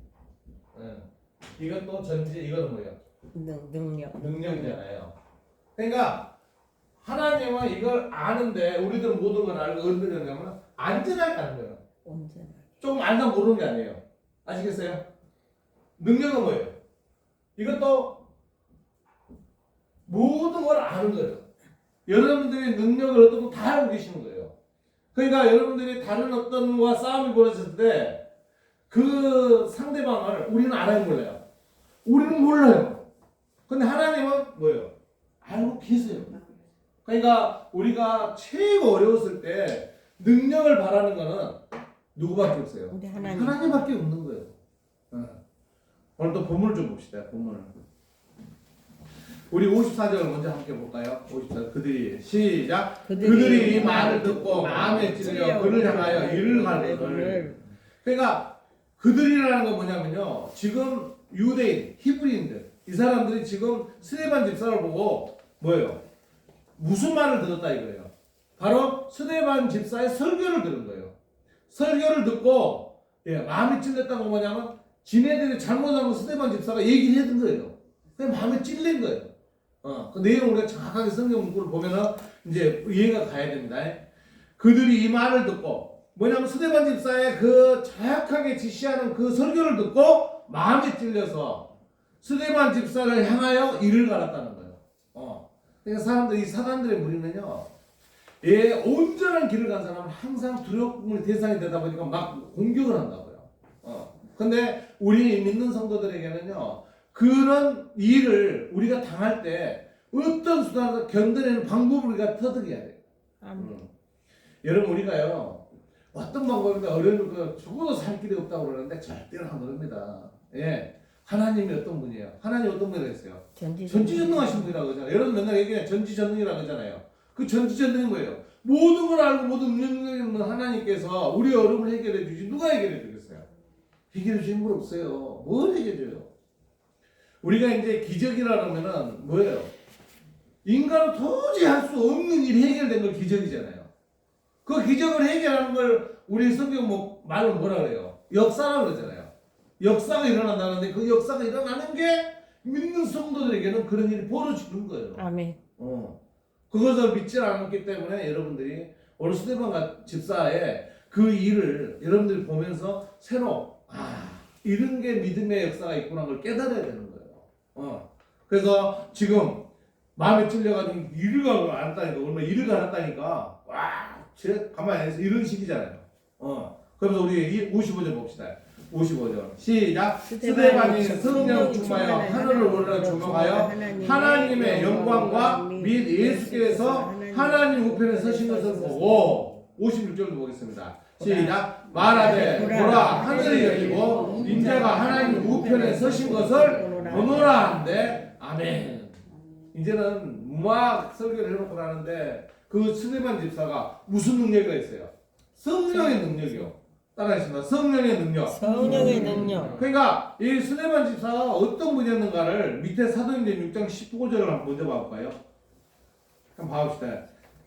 이건 또 전지. 이거는 뭐예요? 능력. 능력이잖아요. 그러니까 하나님은 이걸 아는데 우리들은 모든 걸 알고 어떻게 되냐면 안전하게 아는 거예요. 온전하게. 조금 알다 모르는 게 아니에요. 아시겠어요? 능력은 뭐예요? 이것도 모든 걸 아는 거예요. 여러분들이 능력을 어떤 거 다 알고 계시는 거예요. 그러니까 여러분들이 다른 어떤 거와 싸움이 벌어졌을 때 그 상대방을 우리는 알아요, 몰라요? 우리는 몰라요. 근데 하나님은 뭐예요? 알고 계세요. 그러니까 우리가 최고 어려웠을 때 능력을 바라는 거는 누구밖에 없어요? 우리 하나님. 하나님밖에 없는 거예요. 오늘 또 본문을 좀 봅시다. 본문을. 우리 54절 먼저 함께 볼까요? 54절. 그들이 시작. 그들이 이 말을 듣고 마음에 찔려 그를 향하여 이를 가르거늘. 그러니까 그들이라는 건 뭐냐면요. 지금 유대인, 히브리인들 이 사람들이 지금 스데반 집사를 보고 뭐예요? 무슨 말을 들었다 이거예요. 바로 스데반 집사의 설교를 들은 거예요. 설교를 듣고 마음이 찔렸다는 건 뭐냐면 지네들이 잘못한 거 스데반 집사가 얘기를 해둔 거예요. 그냥 마음에 찔린 거예요. 그 내용 우리가 정확하게 성경 문구를 보면은 이제 이해가 가야 됩니다. 그들이 이 말을 듣고 뭐냐면 스데반 집사의 그 정확하게 지시하는 그 설교를 듣고 마음에 찔려서 스데반 집사를 향하여 이를 갈았다는 거예요. 그러니까 사람들이 사단들의 무리는요. 온전한 길을 간 사람은 항상 두려움의 대상이 되다 보니까 막 공격을 한다고요. 근데 우리 믿는 성도들에게는요. 그런 일을 우리가 당할 때 어떤 수단으로 견뎌내는 방법을 우리가 터득해야 돼요. 여러분 우리가요. 어떤 방법인가 어려운 거 죽어도 살 길이 없다고 그러는데 절대로 안 그럽니다. 하나님이 어떤 분이에요? 하나님 어떤 분이라고 했어요? 전지전능하신 분이라고 하잖아요. 여러분 맨날 얘기해 전지전능이라고 하잖아요. 그 전지전능이 뭐예요? 모든 걸 알고 모든 능력이 있는 하나님께서 우리 어려움을 해결해 주지 누가 해결해 주겠어요? 해결해 주신 분 없어요. 뭘 해결해 줘요? 우리가 이제 기적이라 그러면은 뭐예요? 인간은 도저히 할 수 없는 일이 해결된 걸 기적이잖아요. 그 기적을 해결하는 걸 우리 성경 말로 뭐라 그래요? 역사라고 그러잖아요. 역사가 일어난다는데 그 역사가 일어나는 게 믿는 성도들에게는 그런 일이 벌어지는 거예요. 아멘. 그것을 믿지 않았기 때문에 여러분들이 오늘 스데반 집사의 그 일을 여러분들이 보면서 새로 이런 게 믿음의 역사가 있구나 걸 깨달아야 되는 거예요. 그래서 지금 마음에 찔려가지고 일을 가고 안다니까 얼마 일을 갈았다니까 제 가만히 있어 이런 식이잖아요. 그래서 우리 55절 봅시다. 55절 시작. 스데반이 성령 충만하여 하늘을 오르러 조명하여 하나님의 영광과 및 예수께서 하나님 우편에 서신 것을 보고 56절도 보겠습니다. 시작. 말하되 보라 하늘이 열리고 인자가 하나님 우편에 서신 것을 보노라 한데 아멘. 이제는 막 설교를 해놓고 나는데 그 스데반 집사가 무슨 능력이 있어요? 성령의 능력이요. 따라하겠습니다. 성령의 능력. 성령의 능력. 그러니까 이 스데반 집사가 어떤 분이었는가를 밑에 사도행전 6장 15절을 한번 먼저 봐볼까요? 한번 봐봅시다.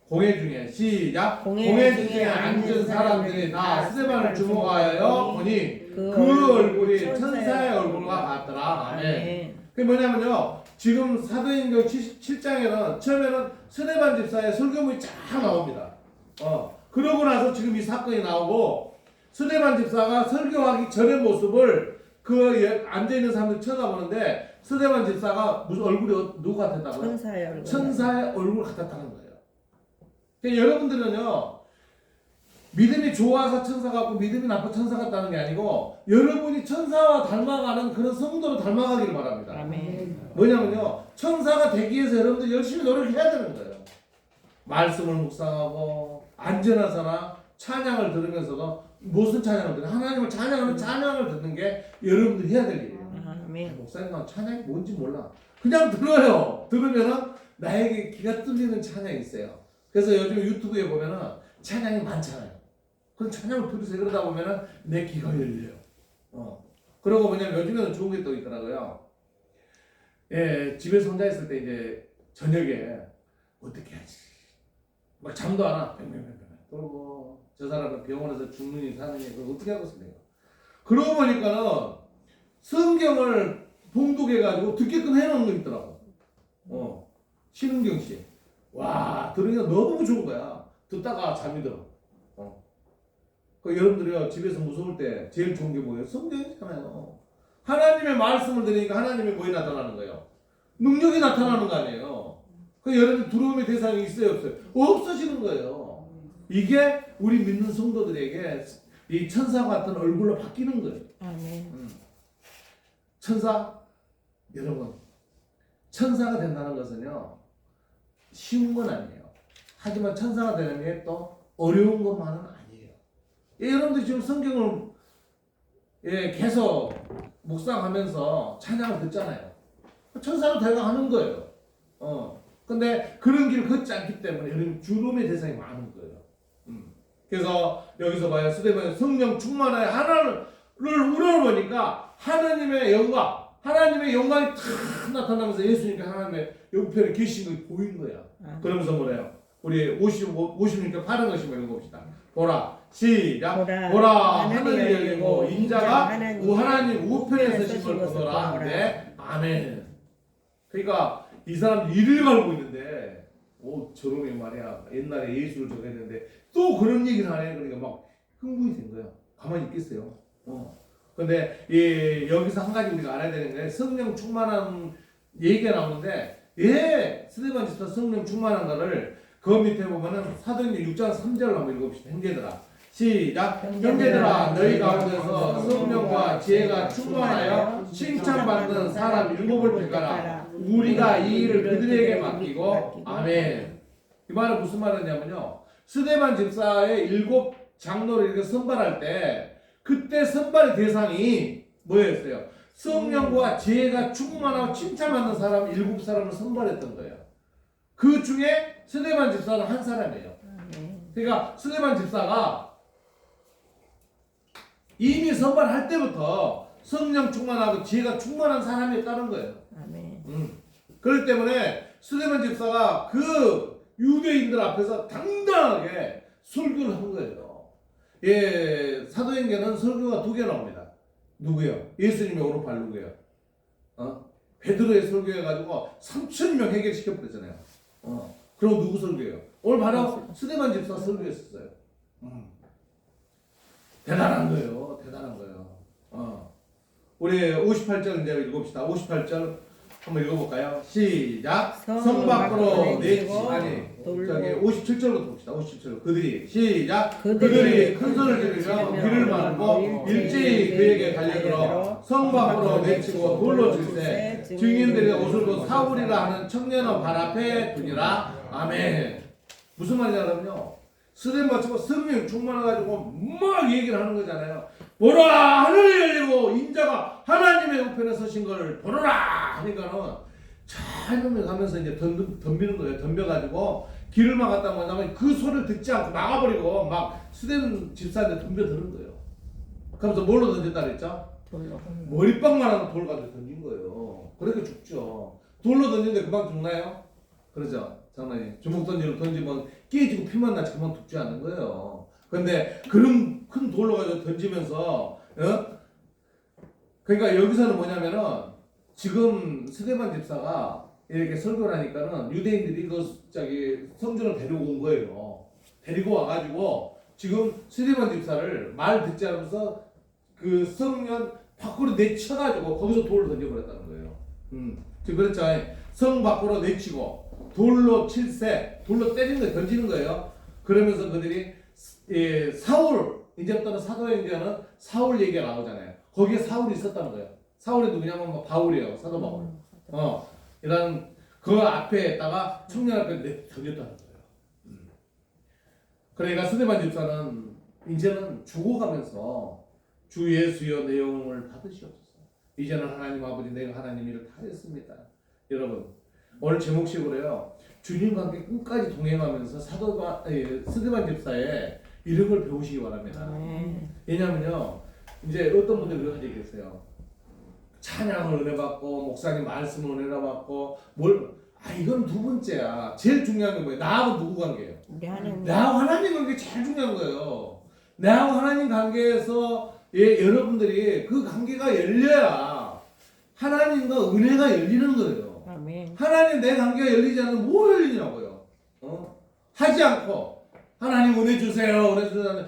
공회 중에 시작. 공회 중에 앉은 사람들이 다 스데반을 주목하여 보니 그 얼굴이 천사의 얼굴과 같더라. 아멘. 그게 뭐냐면요. 지금 사도행전 7장에는 처음에는 스데반 집사의 설교문이 쫙 나옵니다. 그러고 나서 지금 이 사건이 나오고 스데반 집사가 설교하기 전의 모습을 그 앉아있는 사람들이 쳐다보는데 스데반 집사가 무슨 얼굴이 누구 같았다고요? 천사의 얼굴 같았다는 거예요. 그러니까 여러분들은요. 믿음이 좋아서 천사 같고 믿음이 나빠 천사 같다는 게 아니고 여러분이 천사와 닮아가는 그런 성도로 닮아가기를 바랍니다. 아멘. 뭐냐면요. 천사가 되기 위해서 여러분들 열심히 노력해야 되는 거예요. 말씀을 묵상하고 안전하거나 찬양을 들으면서도 무슨 찬양을 듣는 하나님을 찬양하는 찬양을 듣는 게 여러분들이 해야 될 일이에요. 아멘. 목사님 난 찬양이 뭔지 몰라. 그냥 들어요. 들으면은 나에게 귀가 뚫리는 찬양이 있어요. 그래서 요즘 유튜브에 보면은 찬양이 많잖아요. 그럼 찬양을 들으세요. 그러다 보면은 내 귀가 열려요. 그러고 뭐냐면 요즘에는 좋은 게 또 있더라고요. 집에서 혼자 있을 때 이제 저녁에 어떻게 하지? 막 잠도 안 와. 그리고 저 사람은 병원에서 죽느니 사느니 그걸 어떻게 하겠습니까? 그러고 보니까는 성경을 봉독해가지고 듣게끔 해놓은 거 있더라고. 신은경 씨. 와, 들으니까 너무 좋은 거야. 듣다가 잠이 들어. 그 여러분들이요, 집에서 무서울 때 제일 좋은 게 뭐예요? 성경이잖아요. 하나님의 말씀을 들으니까 하나님의 뭐에 나타나는 거예요? 능력이 나타나는 거 아니에요. 그 여러분 두려움의 대상이 있어요, 없어요? 없어지는 거예요. 이게 우리 믿는 성도들에게 이 천사 같은 얼굴로 바뀌는 거예요. 아멘. 천사, 여러분, 천사가 된다는 것은요, 쉬운 건 아니에요. 하지만 천사가 되는 게 또 어려운 것만은 아니에요. 여러분들 지금 성경을 계속 묵상하면서 찬양을 듣잖아요. 천사로 되어가는 거예요. 근데 그런 길을 걷지 않기 때문에 여러분 두려움의 대상이 많은 거예요. 그래서 여기서 봐요. 스데반의 성령 충만하여 하나를 우러러보니까 하나님의 영광이 탁 나타나면서 예수님께 하나님의 옆편에 계신 거 보이는 거야. 그러면서 뭐래요? 우리 56절 파란 것이 뭐 읽어봅시다. 보라, 시작. 보라, 하늘이 열리고 인자가 하나님 우편에 서신 걸 보더라. 네, 아멘. 그러니까 이 사람 이를 갈고 있는데, 저놈이 말이야. 옛날에 예수를 전했는데 또 그런 얘기를 하네. 그러니까 막 흥분이 된 거야. 가만히 있겠어요. 근데 여기서 한 가지 우리가 알아야 되는 게 성령 충만한 얘기가 나오는데, 스데반 집사 성령 충만한 거를 그 밑에 보면은 사도행전 6장 3절을 한번 읽어봅시다. 형제들아, 시작. 형제들아, 너희 가운데서 성령과 지혜가 충만하여 칭찬받는 사람 7을 택하라. 우리가 이 일을 그들에게 맡기고, 아멘. 이 말은 무슨 말이냐면요, 스데반 집사의 7 장로를 이렇게 선발할 때 그때 선발의 대상이 뭐였어요? 성령과 지혜가 충만하고 칭찬받는 사람 7사람을 선발했던 거예요. 그 중에 스데반 집사는 한 사람이에요. 그러니까 스데반 집사가 이미 선발할 때부터 성령 충만하고 지혜가 충만한 사람이었다는 거예요. 그렇기 때문에 스데반 집사가 그 유대인들 앞에서 당당하게 설교를 한 거예요. 사도행전은 설교가 2개 나옵니다. 누구요? 예수님의 오른팔 누구요? 베드로의 설교해가지고 3,000명 해결시켜버렸잖아요. 그럼 누구 설교예요? 오늘 바로 스데반 집사 설교했었어요. 대단한 거예요. 대단한 거예요. 우리 58절 이제 읽어봅시다. 58절 한번 읽어볼까요? 시작. 성 밖으로 내치 아니 저기 57절부터 봅시다. 57절 그들이 시작. 그들이 큰 소리를 지르며 귀를 막고 일제히 그에게 달려들어 성 밖으로 내치고 돌로 질세 증인들이 옷을 벗어 사울이라 하는 청년의 발 앞에 두니라. 아멘. 무슨 말이냐면요, 스데반 맞추고 성령 충만해가지고 막 얘기를 하는 거잖아요. 보라, 하늘이 열리고 인자가 하나님의 우편에 서신 걸 보노라 하니까는 잘 넘어가면서 이제 덤비는 거예요. 덤벼가지고 길을 막았다고 하면 그 소리를 듣지 않고 막아버리고 막 스데반 집사한테 덤벼드는 거예요. 그러면서 뭘로 던졌다 그랬죠? 돌로. 머리빵만한 돌 가지고 던진 거예요. 그러니까 죽죠. 돌로 던지는데 금방 죽나요? 그러죠. 장난이 주먹 던지면 깨지고 피만 나지 금방 죽지 않는 거예요. 근데 그런 큰 돌로 가지고 던지면서 그러니까 여기서는 뭐냐면은 지금 스데반 집사가 이렇게 설교를 하니까는 유대인들이 성전을 데리고 온 거예요. 데리고 와가지고 지금 스데반 집사를 말 듣지 않으면서 그 성전 밖으로 내쳐가지고 거기서 돌을 던져버렸다는 거예요. 지금 그렇죠. 성 밖으로 내치고 돌로 칠세, 돌로 때리는 거예요. 던지는 거예요. 그러면서 그들이 사울, 이제부터는 사도행전은 사울 얘기가 나오잖아요. 거기에 사울이 있었다는 거예요. 사울이 누구냐면 뭐 바울이에요. 사도 바울. 이런 그 앞에다가 청년 앞에 던졌다는 거예요. 그러니까 스데반 집사는 이제는 죽어가면서 주 예수여 내 영을 받으시옵소서. 이제는 하나님 아버지 내가 하나님 일을 다 했습니다. 여러분 오늘 제목식으로요, 주님과 함께 끝까지 동행하면서 스데반 집사의 이런 걸 배우시기 바랍니다. 왜냐면요, 이제 어떤 분들이 그런 얘기 했어요. 찬양을 은혜 받고 목사님 말씀을 은혜 받고 이건 두 번째야. 제일 중요한 게 뭐예요? 나하고 누구 관계예요? 우리 하나님. 나하고 하나님 관계 제일 중요한 거예요. 나하고 하나님 관계에서 여러분들이 그 관계가 열려야 하나님과 은혜가 열리는 거예요. 아멘. 하나님 내 관계가 열리지 않으면 뭐 열리냐고요. 하지 않고 하나님 은혜 주세요. 은혜 주세요.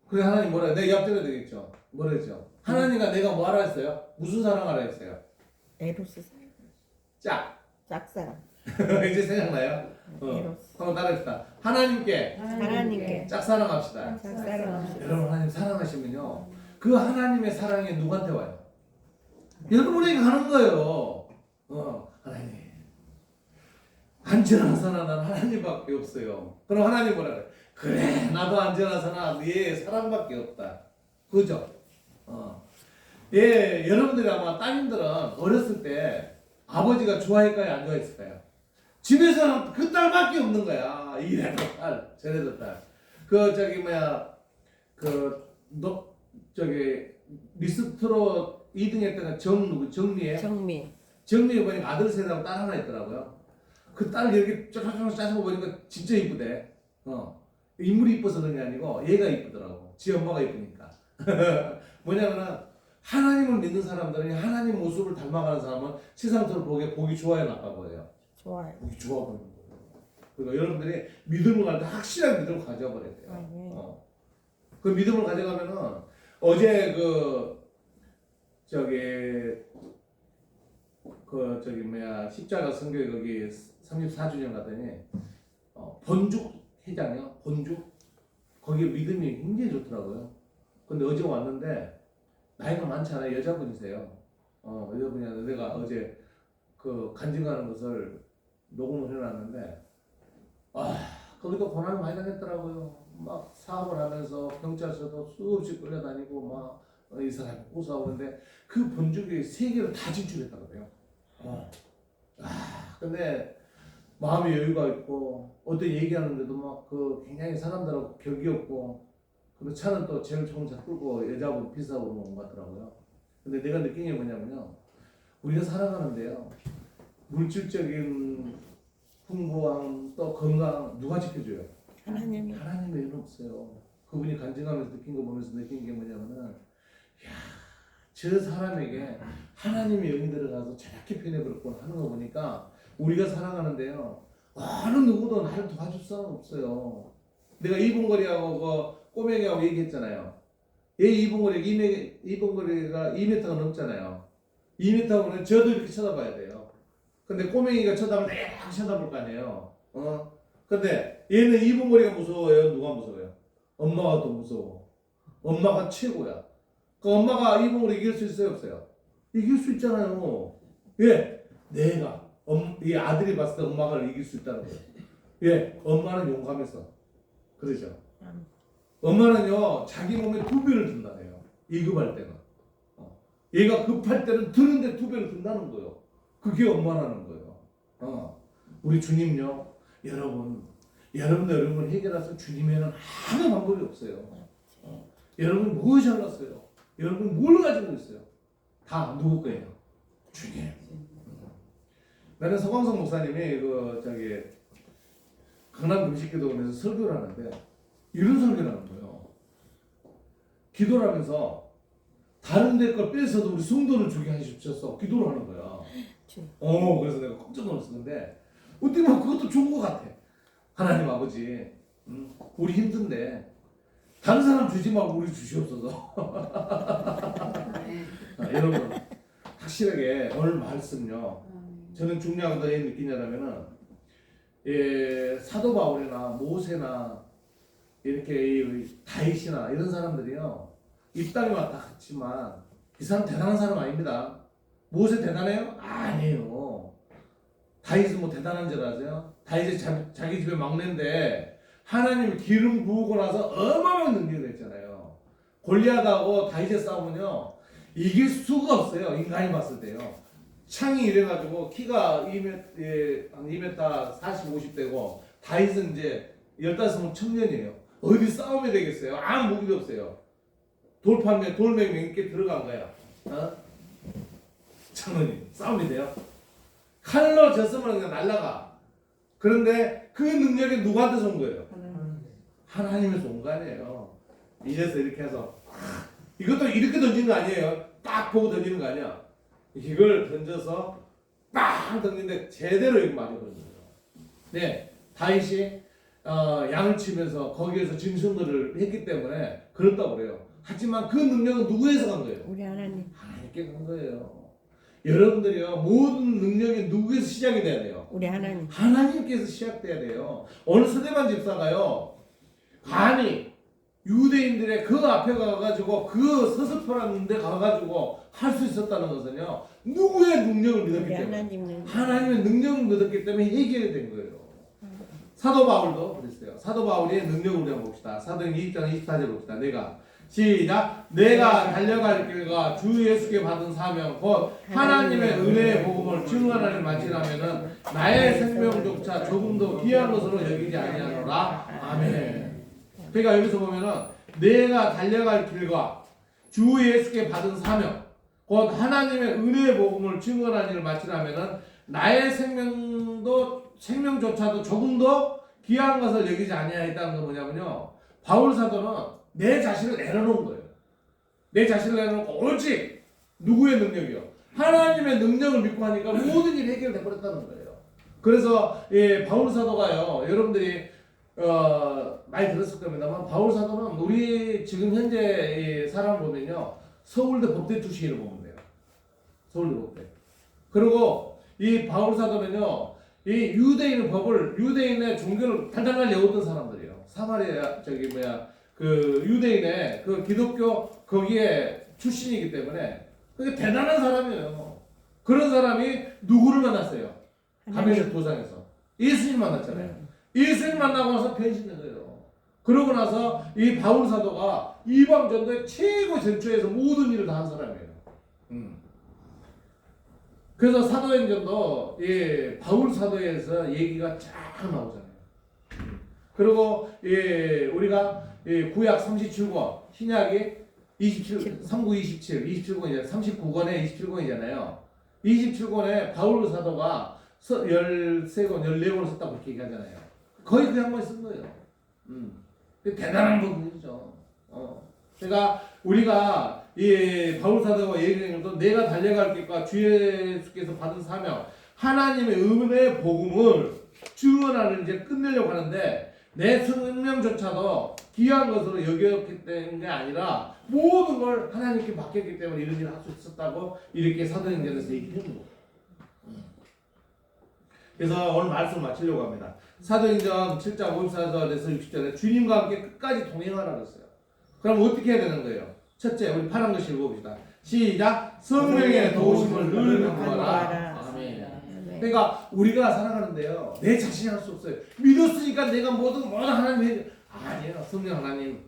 그래 하나님 뭐라 내 옆집에 되겠죠. 뭐라 했죠. 하나님과 내가 뭐 하라 했어요? 무슨 사랑하라 했어요? 에로스 사랑. 짝. 짝사랑. 이제 생각나요? 에로스. 한번 따라합시다. 하나님께 하나님께 짝사랑합시다. 짝사랑합시다. 여러분 하나님 사랑하시면요 그 하나님의 사랑이 누구한테 와요? 여러분에게 가는 거예요. 하나님 안전하사나 난 하나님밖에 없어요. 그럼 하나님 뭐라 그래? 그래 나도 안전하사나 네 사랑밖에 없다. 그죠? 여러분들이 아마 따님들은 어렸을 때 아버지가 좋아할까요? 안 좋아했을까요? 집에서는 그 딸밖에 없는 거야. 이래도 딸, 저래도 딸. 미스트롯 2등 했던 정미애? 정미애 보니까 아들 셋하고 딸 하나 있더라고요. 그 딸 이렇게 쫙쫙 짜서 보니까 진짜 이쁘대. 인물이 이뻐서 그런 게 아니고 얘가 이쁘더라고. 지 엄마가 이쁘니까. 뭐냐면은 하나님을 믿는 사람들은 하나님 모습을 닮아가는 사람은 세상적으로 보기 좋아요, 나빠보여요? 좋아요. 보기 좋아 보이는 거예요. 그러니까 여러분들이 믿음을 가질 때 확실한 믿음을 가져버려야 돼요. 그 믿음을 가져가면은 어제 십자가 성교회 거기 34주년 갔더니 본죽 회장이요. 본죽 거기 믿음이 굉장히 좋더라고요. 근데 어제 왔는데 나이가 많지 않아요. 여자분이세요. 여자분이었는데 내가 어제 그 간증하는 것을 녹음을 해놨는데 거기도 고난을 많이 당했더라고요. 막 사업을 하면서 경찰서도 수없이 끌려다니고 막 이 사람 고소하는데 그 본죽이 세계를 다 진출했다고 그래요. 근데 마음의 여유가 있고 어떤 얘기하는데도 막 그 굉장히 사람들하고 격이 없고 그 차는 또 제일 좋은 차 끌고 여자분 비싸고 온 것 같더라고요. 근데 내가 느낀 게 뭐냐면요. 우리가 살아가는데요. 물질적인 풍부함 또 건강 누가 지켜줘요? 하나님이. 하나님의 일은 없어요. 그분이 간증하면서 느낀 거 보면서 느낀 게 뭐냐면은 저 사람에게 하나님의 영이 들어가서 저렇게 변해버렸구나 하는 거 보니까 우리가 살아가는데요. 어느 누구도 나를 도와줄 사람 없어요. 내가 이분거리하고 그 꼬맹이하고 얘기했잖아요. 얘 이분거리가 2m가 넘잖아요. 2m면 저도 이렇게 쳐다봐야 돼요. 근데 꼬맹이가 쳐다보면 내가 쳐다볼 거 아니에요. 근데 얘는 이분거리가 무서워요? 누가 무서워요? 엄마가 더 무서워. 엄마가 최고야. 그 엄마가 이분거리 이길 수 있어요? 없어요? 이길 수 있잖아요. 왜? 내가 이 아들이 봤을 때 엄마가 이길 수 있다는 거예요. 예, 엄마는 용감해서. 그러죠. 엄마는요 자기 몸에 2배를 든다네요. 2급할 때는. 얘가 급할 때는 드는데 2배를 든다는 거예요. 그게 엄마라는 거예요. 우리 주님요 여러분을 해결할 수 주님에는 아무 방법이 없어요. 여러분 뭐 잘났어요? 여러분 뭘 가지고 있어요? 다 누구 거예요? 주님. 나는 서광석 목사님이 강남 금식기도원에서 설교를 하는데 이런 설교를 하는 거예요. 기도를 하면서 다른 데 걸 빼서도 우리 성도를 주게 하십시오. 기도를 하는 거야. 그래서 내가 깜짝 놀랐어. 근데 어떻게 보면 그것도 좋은 것 같아. 하나님 아버지, 우리 힘든데 다른 사람 주지 말고 우리 주시옵소서. 여러분 확실하게 오늘 말씀요. 저는 중요한 거 느끼냐면은 사도 바울이나 모세나 이렇게 다윗이나 이런 사람들이요 이 땅에 왔다 갔지만 이 사람 대단한 사람 아닙니다. 모세 대단해요? 아니에요. 다윗은 뭐 대단한 줄 아세요? 다윗이 자기 집에 막내인데 하나님이 기름 부으고 나서 어마어마한 능력을 했잖아요. 골리앗하고 다윗의 싸움은요 이길 수가 없어요. 인간이 봤을 때요. 창이 이래가지고 키가 2m 40, 50대고 다윗은 이제 15명 청년이에요. 어디 싸움이 되겠어요? 아무 무기도 없어요. 돌판에 돌멩이 몇 개 들어간 거야. 장로님 싸움이 돼요? 칼로 졌으면 그냥 날라가. 그런데 그 능력이 누구한테서 온 거예요? 하나님에서 온 거 아니에요. 이래서 이렇게 해서 이것도 이렇게 던지는 거 아니에요. 딱 보고 던지는 거 아니야. 이걸 던져서 빵 던지는데 제대로 이거 맞아버리는 거예요. 네, 다윗이 양을 치면서 거기에서 짐승들을 했기 때문에 그렇다고 그래요. 하지만 그 능력은 누구에서 간 거예요? 우리 하나님. 하나님께 간 거예요. 여러분들이요, 모든 능력이 누구에서 시작이 돼야 돼요? 우리 하나님. 하나님께서 시작돼야 돼요. 어느 스데반 집사가요, 감히 유대인들의 그 앞에 가가지고 그 서스퍼라는 데 가가지고 할 수 있었다는 것은요, 누구의 능력을 믿었기 우리 때문에, 하나님. 하나님의 능력을 믿었기 때문에 해결이 된 거예요. 사도 바울도 그랬어요. 사도 바울의 능력을 우리 한번 봅시다. 사도행 20장 24절 봅시다. 내가 달려갈 길과 주 예수께 받은 사명 곧 하나님의 은혜의 복음을 증언하는 마치라면은 나의 생명조차 조금도 귀한 것으로 여기지 아니하노라. 아멘. 그러니까 여기서 보면은 내가 달려갈 길과 주 예수께 받은 사명 곧 하나님의 은혜의 복음을 증언하는 일을 마치라면은 나의 생명조차도 조금도 귀한 것을 여기지 아니하였다는 건 뭐냐면요, 바울 사도는 내 자신을 내려놓은 거예요. 내 자신을 내려놓고 오직 누구의 능력이요? 하나님의 능력을 믿고 하니까 모든 일이 해결돼 버렸다는 거예요. 그래서 바울 사도가요, 여러분들이 많이 들었을 겁니다만 바울 사도는 우리 지금 현재 사람 보면요, 서울대 법대 출신으로 보면 돼요. 서울대 법대. 그리고 이 바울 사도는요, 이 유대인의 종교를 달달달 외웠던 사람들이에요. 사마리아 그 유대인의 그 기독교 거기에 출신이기 때문에 그게 대단한 사람이에요. 그런 사람이 누구를 만났어요? 가메섹 도상에서 예수님 만났잖아요. 예수님 만나고 나서 변신된 거예요. 그러고 나서 이 바울 사도가 이방 전도의 최고 전초에서 모든 일을 다 한 사람이에요. 그래서 사도행전도 바울 사도에서 얘기가 쫙 나오잖아요. 그리고 우리가 구약 37권, 신약이 39, 27권 이제 39권에 27권이잖아요. 27권에 바울 사도가 13권, 14권을 썼다고 그렇게 얘기하잖아요. 거의 그 한 번 쓴 거예요. 대단한 부분이죠. 그러니까 우리가 이 바울 사도가 얘기하는 것도 내가 달려갈 길과 주 예수께서 받은 사명, 하나님의 은혜의 복음을 증언하는 이제 끝내려고 하는데 내 생명조차도 귀한 것으로 여겼기 때문에 아니라 모든 걸 하나님께 맡겼기 때문에 이런 일을 할 수 있었다고 이렇게 사도행전에서 얘기하는 거예요. 그래서 오늘 말씀을 마치려고 합니다. 사도행전 7장 54절에서 60절에 주님과 함께 끝까지 동행하라 그랬어요. 그럼 어떻게 해야 되는 거예요? 첫째, 우리 파란 글씨 읽어봅시다. 시작! 성령의 도우심을 늘 간구하라. 아멘. 그러니까 우리가 살아가는데요, 내 자신이 할 수 없어요. 믿었으니까 내가 뭐든 하나님 해. 아니에요. 성령 하나님.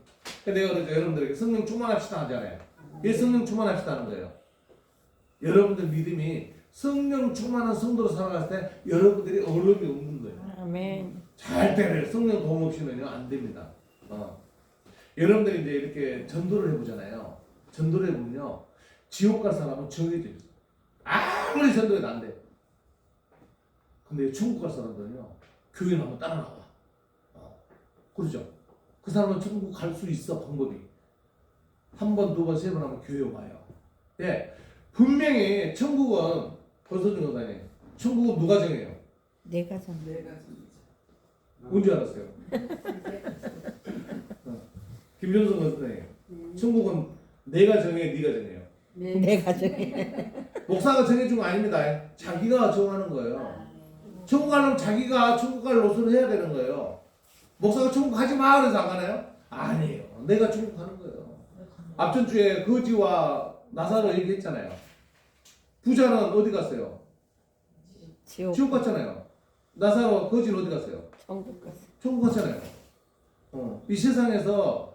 내가 그러죠, 여러분들에게 성령 충만합시다 하잖아요. 왜 성령 충만합시다 하는 거예요? 여러분들 믿음이 성령 충만한 성도로 살아갔을 때 여러분들이 어려움이 없는 거예요. 아멘. 절대로 성령 도움 없이는요 안 됩니다. 여러분들이 이제 이렇게 전도를 해보잖아요. 전도를 해보면요, 지옥 갈 사람은 정해져 있어요. 아무리 전도해도 안 돼. 근데 천국 갈 사람들은요, 교회 나면 따라 나와. 그러죠. 그 사람은 천국 갈 수 있어, 방법이. 한 번, 두 번, 세 번 하면 교회 와요. 예, 분명히 천국은 권서준 교사님, 천국은 누가 정해요? 내가 정. 뭔지 알았어요? 김종선 권사님, 천국은 내가 정해, 네가 정해요? 내가 정해. 목사가 정해준 거 아닙니다. 자기가 정하는 거예요. 천국 가려면 자기가 천국 갈 노선을 해야 되는 거예요. 목사가 천국 가지 마 그래서 안 가나요? 아니에요. 내가 천국 가는 거예요. 앞전 주에 거지와 나사로 얘기했잖아요. 부자는 어디 갔어요? 지옥 갔잖아요. 나사로 거지는 어디 갔어요? 천국 갔어. 천국 갔잖아요. 이 세상에서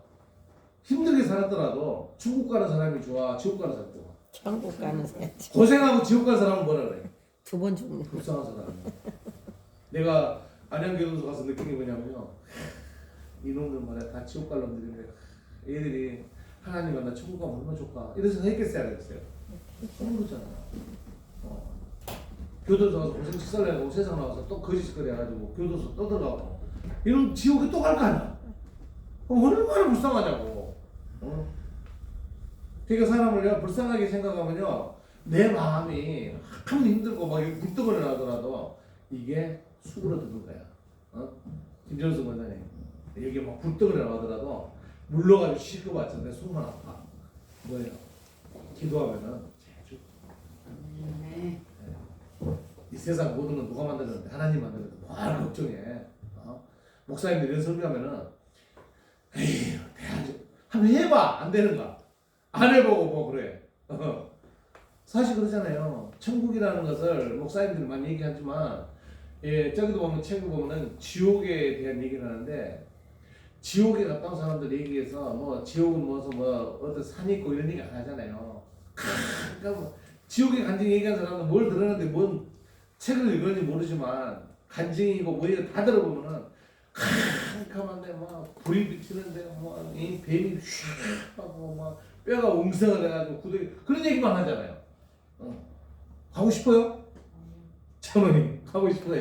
힘들게 살았더라도 천국 가는 사람이 좋아, 지옥 가는 사람이 좋아? 천국 가는 사람. 고생하고 지옥 가는 사람은 뭐라 그래? 두 번 죽는. 불쌍한 사람. 내가 안양교도소 가서 느낀 게 뭐냐면요, 이놈들 말이야 다 지옥 갈 놈들인데 얘들이 하나님 만나 천국 가면 얼마나 좋을까 이런 생각 했겠어요, 안 했어요? 모르잖아요. 교도소 가서 고생 식사를 하고 세상 나와서 또 거짓거리 해가지고 교도소 떠들어가고 이런 지옥에 또 갈 거 아니야. 그럼 얼마나 불쌍하냐고. 그러니까 사람을요 불쌍하게 생각하면요 내 마음이 아무리 힘들고 막 굴뚝을 나더라도 이게 수그러드는 거야. 김전수 원장님 여기 막 굴뚝을 나더라도 물러가지고 쉴 것 같은데 속만 아파. 뭐예요? 기도하면은 제주. 이 세상 모든 건 누가 만드는데 하나님 만드는데 뭐하러 걱정해. 목사님들 이런 설교하면은 에휴 대하지 한번 해봐 안 되는가 안 해보고 뭐 그래. 사실 그러잖아요. 천국이라는 것을 목사님들이 많이 얘기하지만 저기도 보면 책을 보면은 지옥에 대한 얘기를 하는데 지옥에 갔다 온 사람들 얘기해서 뭐 지옥은 뭐 어떤 산이 있고 이런 얘기 안 하잖아요. 그러니까 뭐 지옥에 간증 얘기한 사람은 뭘 들었는데 뭔 책을 읽었는지 모르지만 간증이고 뭐 이거 다 들어보면은 캄캄한데 막 불이 비치는데 뭐이 뱀이 휘 하고 막 뼈가 웅성을 해가지고 구덩이 그런 얘기만 하잖아요. 가고 싶어요? 장모님 가고 싶어요?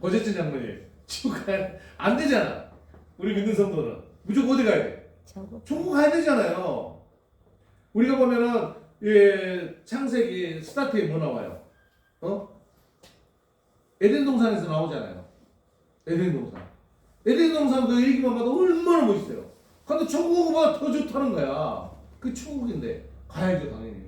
어쨌든 장모님 지옥 가야 안 되잖아. 우리 믿는 성도는 무조건 어디 가야 돼? 천국 가야 되잖아요. 우리가 보면은 창세기 스타트에 뭐 나와요? 에덴 동산에서 나오잖아요. 에덴 동산. 에덴 동산 그 얘기만 봐도 얼마나 멋있어요. 근데 천국보다 더 좋다는 거야. 그 천국인데 가야죠 당연히.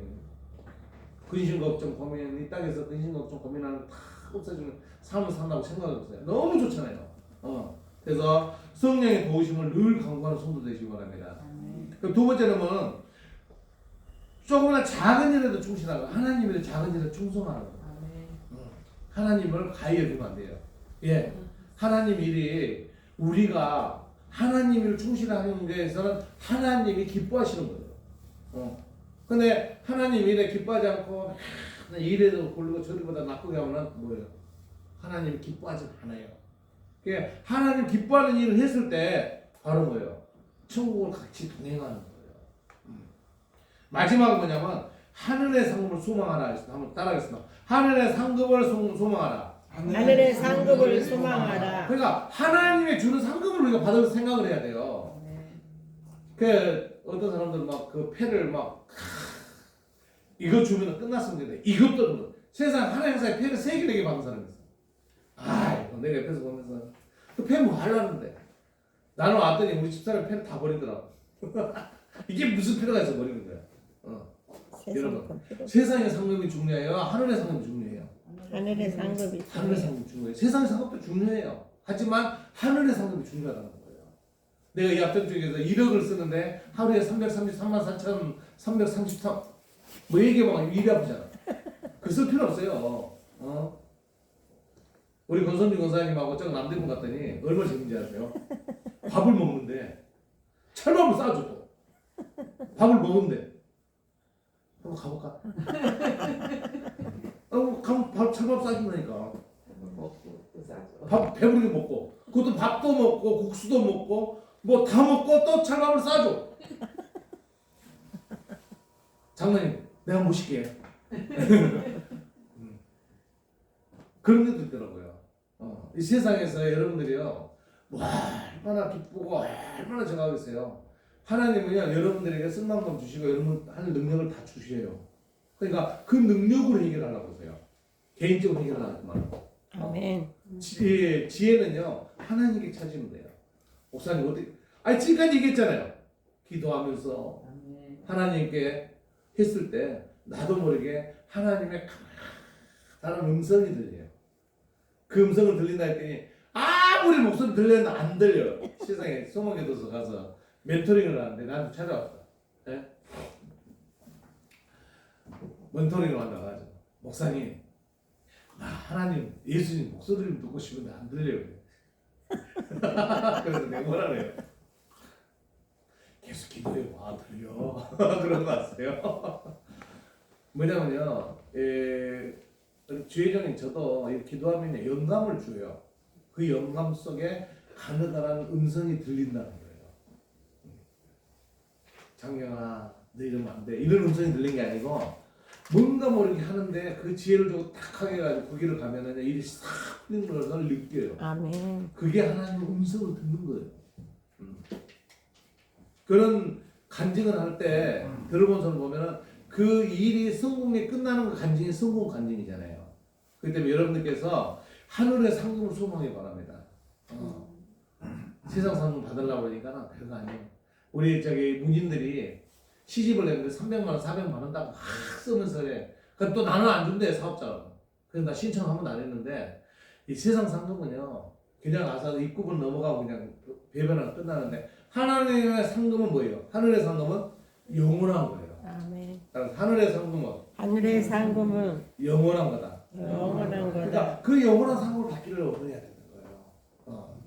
근심 걱정 고민 이 땅에서 근심 걱정 고민하는 다 없어지는 삶을 산다고 생각해보세요. 너무 좋잖아요. 그래서 성령의 도우심을 늘 강구하는 성도 되시기 바랍니다. 그럼 두 번째는 조금이나 작은 일에도 충실하고 하나님의 작은 일에 충성하는 거. 하나님을 가위에 두면 안 돼요. 예, 하나님 일이 우리가 하나님 일을 충실하는 데에서는 하나님이 기뻐하시는 거예요. 근데 하나님 일에 기뻐하지 않고 이래도 고르고 저리보다 나쁘게 하면 뭐예요? 하나님 기뻐하지 않아요. 그러니까 하나님 기뻐하는 일을 했을 때 바로 뭐예요? 천국을 같이 동행하는 거예요. 마지막은 뭐냐면 하늘의 상급을 소망하라. 한번 따라하겠습니다. 하늘의 상급을 소망하라. 하늘의 상급을 소망하라. 그러니까 하나님의 주는 상급을 우리가 받을 생각을 해야 돼요. 그 어떤 사람들은 막 그 패를 막 이거 주면 끝났습니다. 이것도 세상 하나님 행사에 패를 3개 4개 받은 사람이 있어. 이거 내가 옆에서 보면서 그 패 뭐 하려는데 나는 왔더니 우리 집사람 패를 다 버리더라고. 이게 무슨 필요가 있어 버리는 거야. 여러분 세상의 상급이 중요해요. 하늘의 상급이 중요해요. 하늘의 상급이 하늘의 상급이 중요해요. 세상의 상급도 중요해요. 하지만 하늘의 상급이 중요하다는 거예요. 내가 이 앞전 쪽에서 1억을 쓰는데 하루에 333만 4,333 뭐 얘기하면 입이 아프잖아. 그 쓸 필요 없어요. 우리 권선주 권사님하고 저 남대문 갔더니 얼마나 재밌는지 아세요? 밥을 먹는데 찰밥을 싸줘 또. 밥을 먹는데 한번 가볼까? 가면 찰밥 싸준다니까. 밥 배부르게 먹고 그것도 밥도 먹고 국수도 먹고 뭐 다 먹고 또 찰밥을 싸줘. 장모님 내가 모실게. 그런 데도 있더라고요. 이 세상에서 여러분들이요 얼마나 기쁘고 얼마나 정하겠어요. 하나님은요 여러분들에게 쓸만큼 주시고 여러분 할 능력을 다 주셔요. 그러니까 그 능력으로 해결하려고 하세요. 개인적으로 해결하지 말고. 아멘. 지혜는요 하나님께 찾으면 돼요. 목사님 어디? 지금까지 얘기했잖아요. 기도하면서 하나님께 했을 때 나도 모르게 하나님의 다른 음성이 들려요. 그 음성을 들린다 했더니 아무리 목소리 들렸는데 안 들려요. 세상에 소망교도소 가서 멘토링을 하는데 나한테 찾아왔어. 네? 멘토링을 한다고 하죠. 목사님 하나님 예수님 목소리를 듣고 싶은데 안 들려요. 그래서 내가 뭐라 그래요? 계속 기도해봐 들려. 그런 거 같아요. 뭐냐면요 주의적인 저도 기도하면 영감을 줘요. 그 영감 속에 가느다란 음성이 들린다는 거예요. 장영아 너 이러면 안 돼. 이런 음성이 들린 게 아니고 뭔가 모르게 하는데 그 지혜를 주고 딱 하게 해가지고 그 길을 가면은 일이 싹 풀리는 걸 느껴요. 아멘. 그게 하나님의 음성을 듣는 거예요. 그런 간증을 할 때 들어본 사람 보면은 그 일이 성공에 끝나는 그 간증이 성공 간증이잖아요. 그렇기 때문에 여러분들께서 하늘의 상금을 소망하기 바랍니다. 세상 상금 받으려고 그러니까 별거 아니에요. 우리 저기 문인들이 시집을 냈는데 300만 원, 400만 원 딱 막 쓰면서 그래. 그럼 또 나는 안 준대 사업자로. 그래서 나 신청 한 번도 안 했는데 이 세상 상금은요 그냥 가서 입구분 넘어가고 그냥 배변하고 끝나는데 하나님의 상금은 뭐예요? 하늘의 상금은 영원한 거예요. 아멘. 그러니까 하늘의 상금은 하늘의 상금은 영원한 거다. 영원한 거다. 그러니까 그 영원한 상금을 받기를 해야 되는 거예요.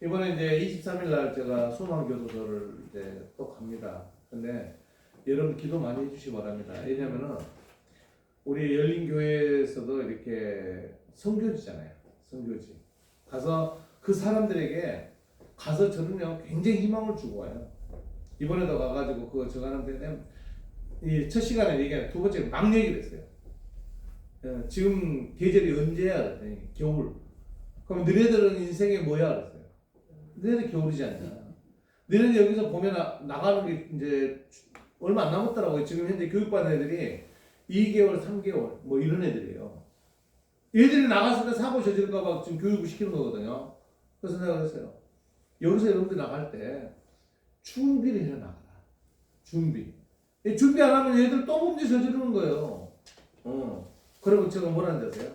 이번에 이제 23일 날 제가 소망교도소를 이제 또 갑니다. 근데 여러분 기도 많이 해주시기 바랍니다. 왜냐면은 우리 열린교회에서도 이렇게 선교지잖아요. 선교지. 가서 그 사람들에게 가서 저는요 굉장히 희망을 주고 와요. 이번에도 가가지고 그거 저 가는데 이 첫 시간에 얘기한 두 번째 막 얘기를 했어요. 지금 계절이 언제야? 그랬더니 겨울. 그럼 너네들은 인생이 뭐야? 그랬어요. 너네들 겨울이지 않냐? 너네들 여기서 보면 나가는 게 이제 얼마 안 남았더라고요. 지금 현재 교육받는 애들이 2개월, 3개월 뭐 이런 애들이에요. 얘들이 나갔을 때 사고 저질까봐 지금 교육을 시키는 거거든요. 그래서 내가 그랬어요. 여기서 여러분들이 나갈 때 준비를 해 나가라. 준비. 준비 안 하면 얘들 또 문제 저지르는 거예요. 그러고 제가 뭐라는 줄 아세요?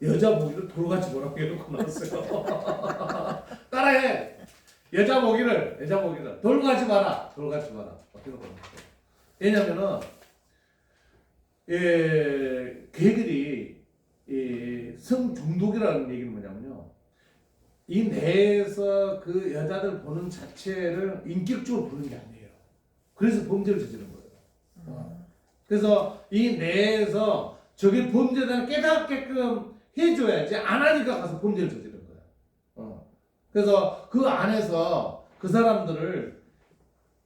여자 보기를 돌같이 뭐라고 해놓고 나왔어요. 따라해. 여자 보기를 돌같이 봐라. 돌같이 봐라. 해놓고 나왔어요. 왜냐면은 걔들이 성중독이라는 얘기는 뭐냐면요. 이 내에서 그 여자들 보는 자체를 인격적으로 보는 게 아니에요. 그래서 범죄를 저지른 거예요. 그래서 이 내에서 저게 범죄다 깨닫게끔 해줘야지 안 하니까 가서 범죄를 저지른 거예요. 그래서 그 안에서 그 사람들을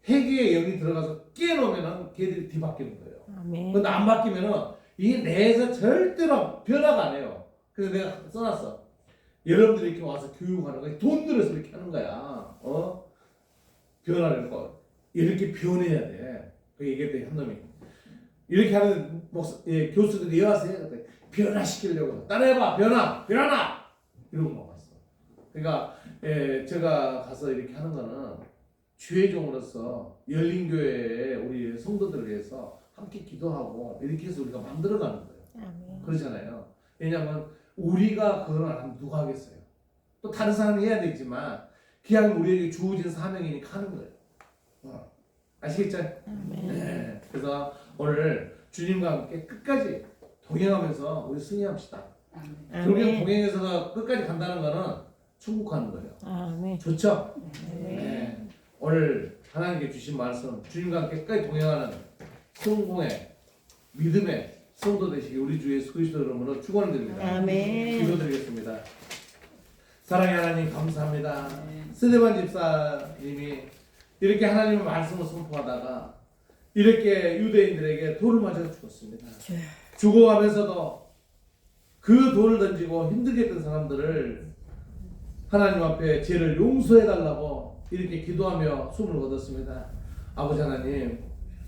회개의 영이 들어가서 깨놓으면은 걔들이 뒤바뀌는 거예요. 아멘. 근데 안 바뀌면은 이 내에서 절대로 변화가 안 해요. 그래서 내가 써놨어. 여러분들이 이렇게 와서 교육하는 거야. 돈 들여서 이렇게 하는 거야. 변화를 거. 이렇게 변해야 돼. 그 얘기했더니 한 놈이. 이렇게 하는 교수들이 와서 해. 변화시키려고. 따라해봐. 변화나! 이러고 막 왔어. 그러니까, 제가 가서 이렇게 하는 거는 주의종으로서 열린교회에 우리 성도들을 위해서 함께 기도하고 이렇게 해서 우리가 만들어가는 거예요. 아멘. 그렇잖아요. 왜냐하면 우리가 그걸 안 하면 누가 하겠어요. 또 다른 사람이 해야 되지만 그냥 우리에게 주어진 사명이니까 하는 거예요. 아시겠죠? 네. 그래서 오늘 주님과 함께 끝까지 동행하면서 우리 승리합시다. 그렇게 동행해서 끝까지 간다는 거는 천국하는 거예요. 아멘. 좋죠? 네. 오늘 하나님께 주신 말씀 주님과 함께 끝까지 동행하는 성공의 믿음의 성도 되시기 우리 주 예수 그리스도 이름으로 축원을 드립니다. 아멘. 기도드리겠습니다. 사랑의 하나님 감사합니다. 스데반 집사님이 이렇게 하나님의 말씀을 선포하다가 이렇게 유대인들에게 돌을 맞아 죽었습니다. 죽어가면서도 그 돌을 던지고 힘들게 했던 사람들을 하나님 앞에 죄를 용서해달라고 이렇게 기도하며 숨을 거뒀습니다. 아버지 하나님,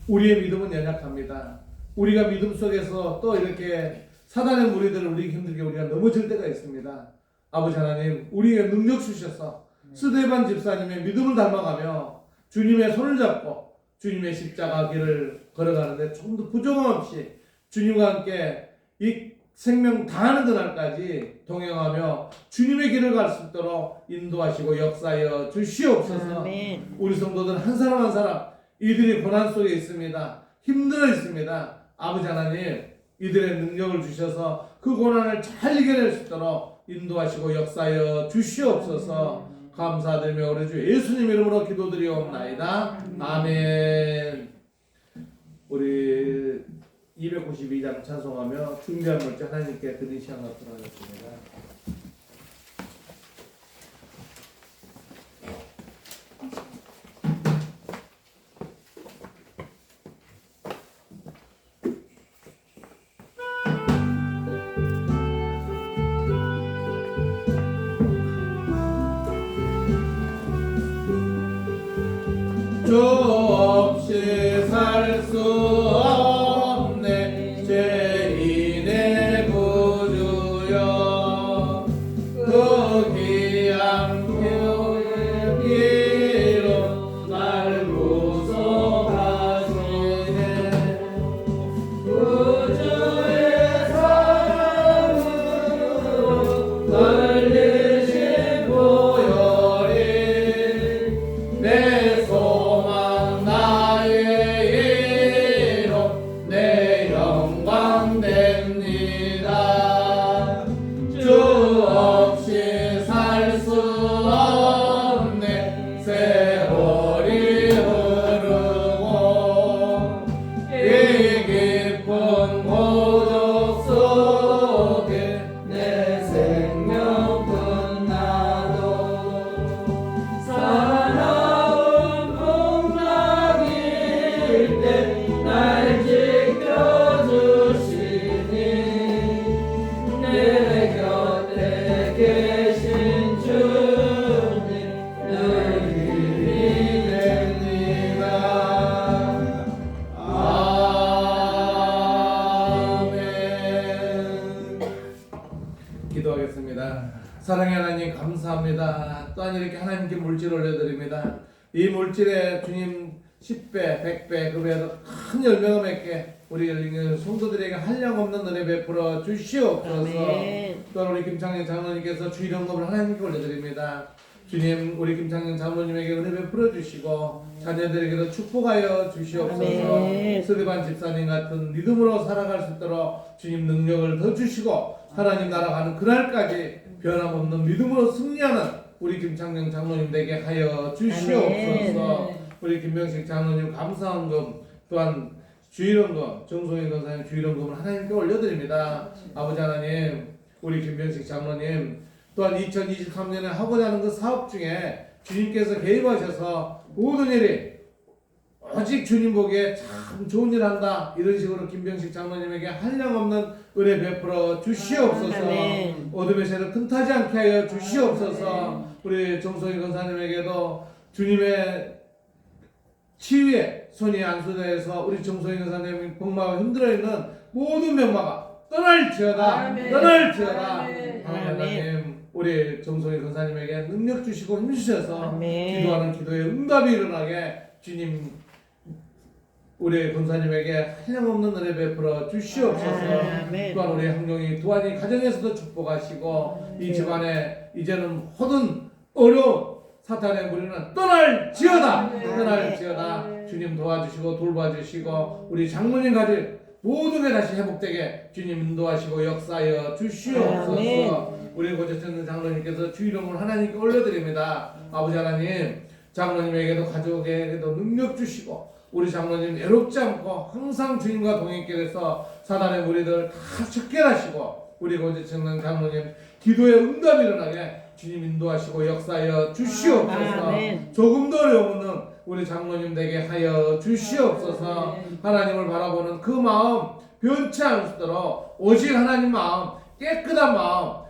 우리의 믿음은 연약합니다. 우리가 믿음 속에서 또 이렇게 사단의 무리들을 우리 힘들게 우리가 넘어질 때가 있습니다. 아버지 하나님, 우리에게 능력 주셔서 스데반 집사님의 믿음을 닮아가며 주님의 손을 잡고 주님의 십자가 길을 걸어가는데 조금 더 부족함 없이 주님과 함께 이 생명 다하는 그날까지 동행하며 주님의 길을 갈 수 있도록 인도하시고 역사하여 주시옵소서. 아멘. 우리 성도들 한 사람 한 사람 이들이 고난 속에 있습니다. 힘들어 있습니다. 아버지 하나님, 이들의 능력을 주셔서 그 고난을 잘 이겨낼 수 있도록 인도하시고 역사하여 주시옵소서. 감사드리며 우리 주 예수님 이름으로 기도드리옵나이다. 아멘. 우리 292장 찬송하며 준비한 물질 하나님께 드린 시간 갖도록 하겠습니다. 주 없이 살 수 없네 죄인의 구주여 그 귀한 피로 날 구속하시네 구주의 사랑으로 날리신 보혈이 내 소망 나의 이름 내 영광 됩니다 주 없이 살 수 없네 세월이 흐르고 이 깊은 고독 속에 내 생명 끝나도 사나운 풍랑일 때 날 지켜주시니 내 곁에 계신 주님 늘 힘이 됩니다 아멘. 기도하겠습니다. 사랑의 하나님 감사합니다. 또한 이렇게 하나님께 물질 올려드립니다. 이 물질에 주님 10배, 100배 그 외에도 큰 열매가 맺게 우리 성도들에게 한량없는 은혜 베풀어 주시옵소서. 아멘. 또한 우리 김창년 장로님께서 주일연금을 하나님께 올려드립니다. 주님 우리 김창년 장로님에게 은혜 베풀어 주시고 자녀들에게도 축복하여 주시옵소서. 아멘. 스데반 집사님 같은 믿음으로 살아갈 수 있도록 주님 능력을 더 주시고 하나님 나라 가는 그날까지 변함없는 믿음으로 승리하는 우리 김창년 장로님 되게 하여 주시옵소서. 아멘. 우리 김병식 장로님 감사헌금 또한 주일헌금 정소희 권사님 주일헌금을 하나님께 올려드립니다. 아버지 하나님 우리 김병식 장로님 또한 2023년에 하고자 하는 그 사업 중에 주님께서 개입하셔서 모든 일이 오직 주님 보기에 참 좋은 일 한다 이런 식으로 김병식 장로님에게 한량없는 은혜 베풀어 주시옵소서. 아멘. 어둠의 새를 틈타지 않게 하여 주시옵소서. 우리 정소희 권사님에게도 주님의 치유에 손이 안수되어서 우리 정소희 권사님이 복마가 힘들어있는 모든 병마가 떠날지어다. 아멘. 떠날지어다. 아멘. 하나님 우리 정소희 권사님에게 능력 주시고 힘 주셔서 아멘. 기도하는 기도에 응답이 일어나게 주님 우리 권사님에게 한량없는 은혜 베풀어 주시옵소서. 아멘. 또한 우리 항종이 두한이 가정에서도 축복하시고 이 집안에 이제는 모든 어려운 사탄의 무리는 떠날지어다. 떠날지어다. 주님 도와주시고 돌봐주시고 우리 장모님 가질 모든 게 다시 회복되게 주님 인도하시고 역사하여 주시옵소서. 아멘. 우리 고재천 장로님께서 주일용을 하나님께 올려드립니다. 아버지 하나님 장로님에게도 가족에게도 능력 주시고 우리 장로님 외롭지 않고 항상 주님과 동행길 해서 사단의 무리들 다 척결하시고 우리 고재천 장로님 기도에 응답이 일어나게 주님 인도하시고 역사하여 주시옵소서. 아멘. 조금 더 어려우면 우리 장로님 되게 하여 주시옵소서. 하나님을 바라보는 그 마음 변치 않도록 오직 하나님 마음 깨끗한 마음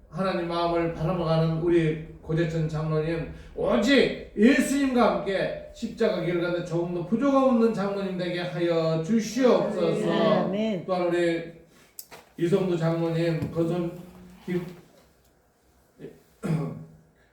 하나님 마음을 바라보가는 우리 고재천 장로님 오직 예수님과 함께 십자가 길을 가는데 조금도 부족함 없는 장로님 되게 하여 주시옵소서. 아멘. 또한 우리 이성두 장로님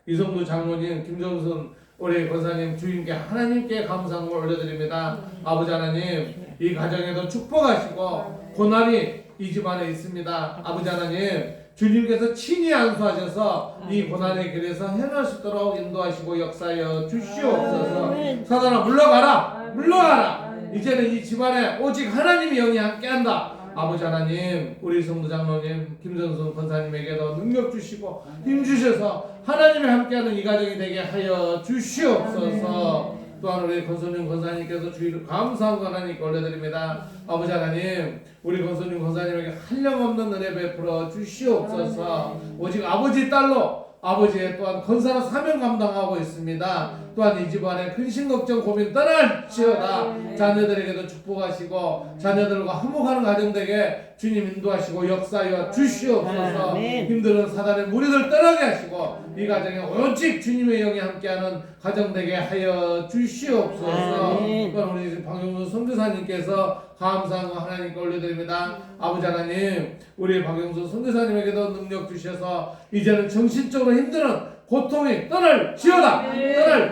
이성두 장로님 김정순 우리 권사님 주님께 하나님께 감사함을 올려드립니다. 아버지 하나님 이 가정에도 축복하시고 고난이 이 집안에 있습니다. 아버지 하나님 주님께서 친히 안수하셔서 이 고난의 길에서 헤어날 수 있도록 인도하시고 역사하여 주시옵소서. 사단아 물러가라 물러가라. 이제는 이 집안에 오직 하나님의 영이 함께한다. 아버지 하나님 우리 성도 장로님 김전순 권사님에게도 능력 주시고 힘 주셔서 하나님이 함께하는 이 가정이 되게 하여 주시옵소서. 또한 우리 권선윤 권사님께서 주의를 감사한 하나님께 올려드립니다. 아버지 하나님 우리 권선윤 권사님에게 한량없는 은혜 베풀어 주시옵소서. 오직 아버지 딸로 아버지의 또한 권사로 사명 감당하고 있습니다. 또한 이 집안의 근심 걱정 고민 떠날지어다. 자녀들에게도 축복하시고 자녀들과 화목하는 가정 되게 주님 인도하시고 역사하여 주시옵소서. 힘들은 사단의 무리들 떠나게 하시고 이 가정에 오직 주님의 영이 함께하는 가정 되게 하여 주시옵소서. 또한 우리 박용수 선교사님께서 감사한 거 하나님께 올려드립니다. 아버지 하나님, 우리 박용수 선교사님에게도 능력 주셔서 이제는 정신적으로 힘드는 고통이 떠날지어다.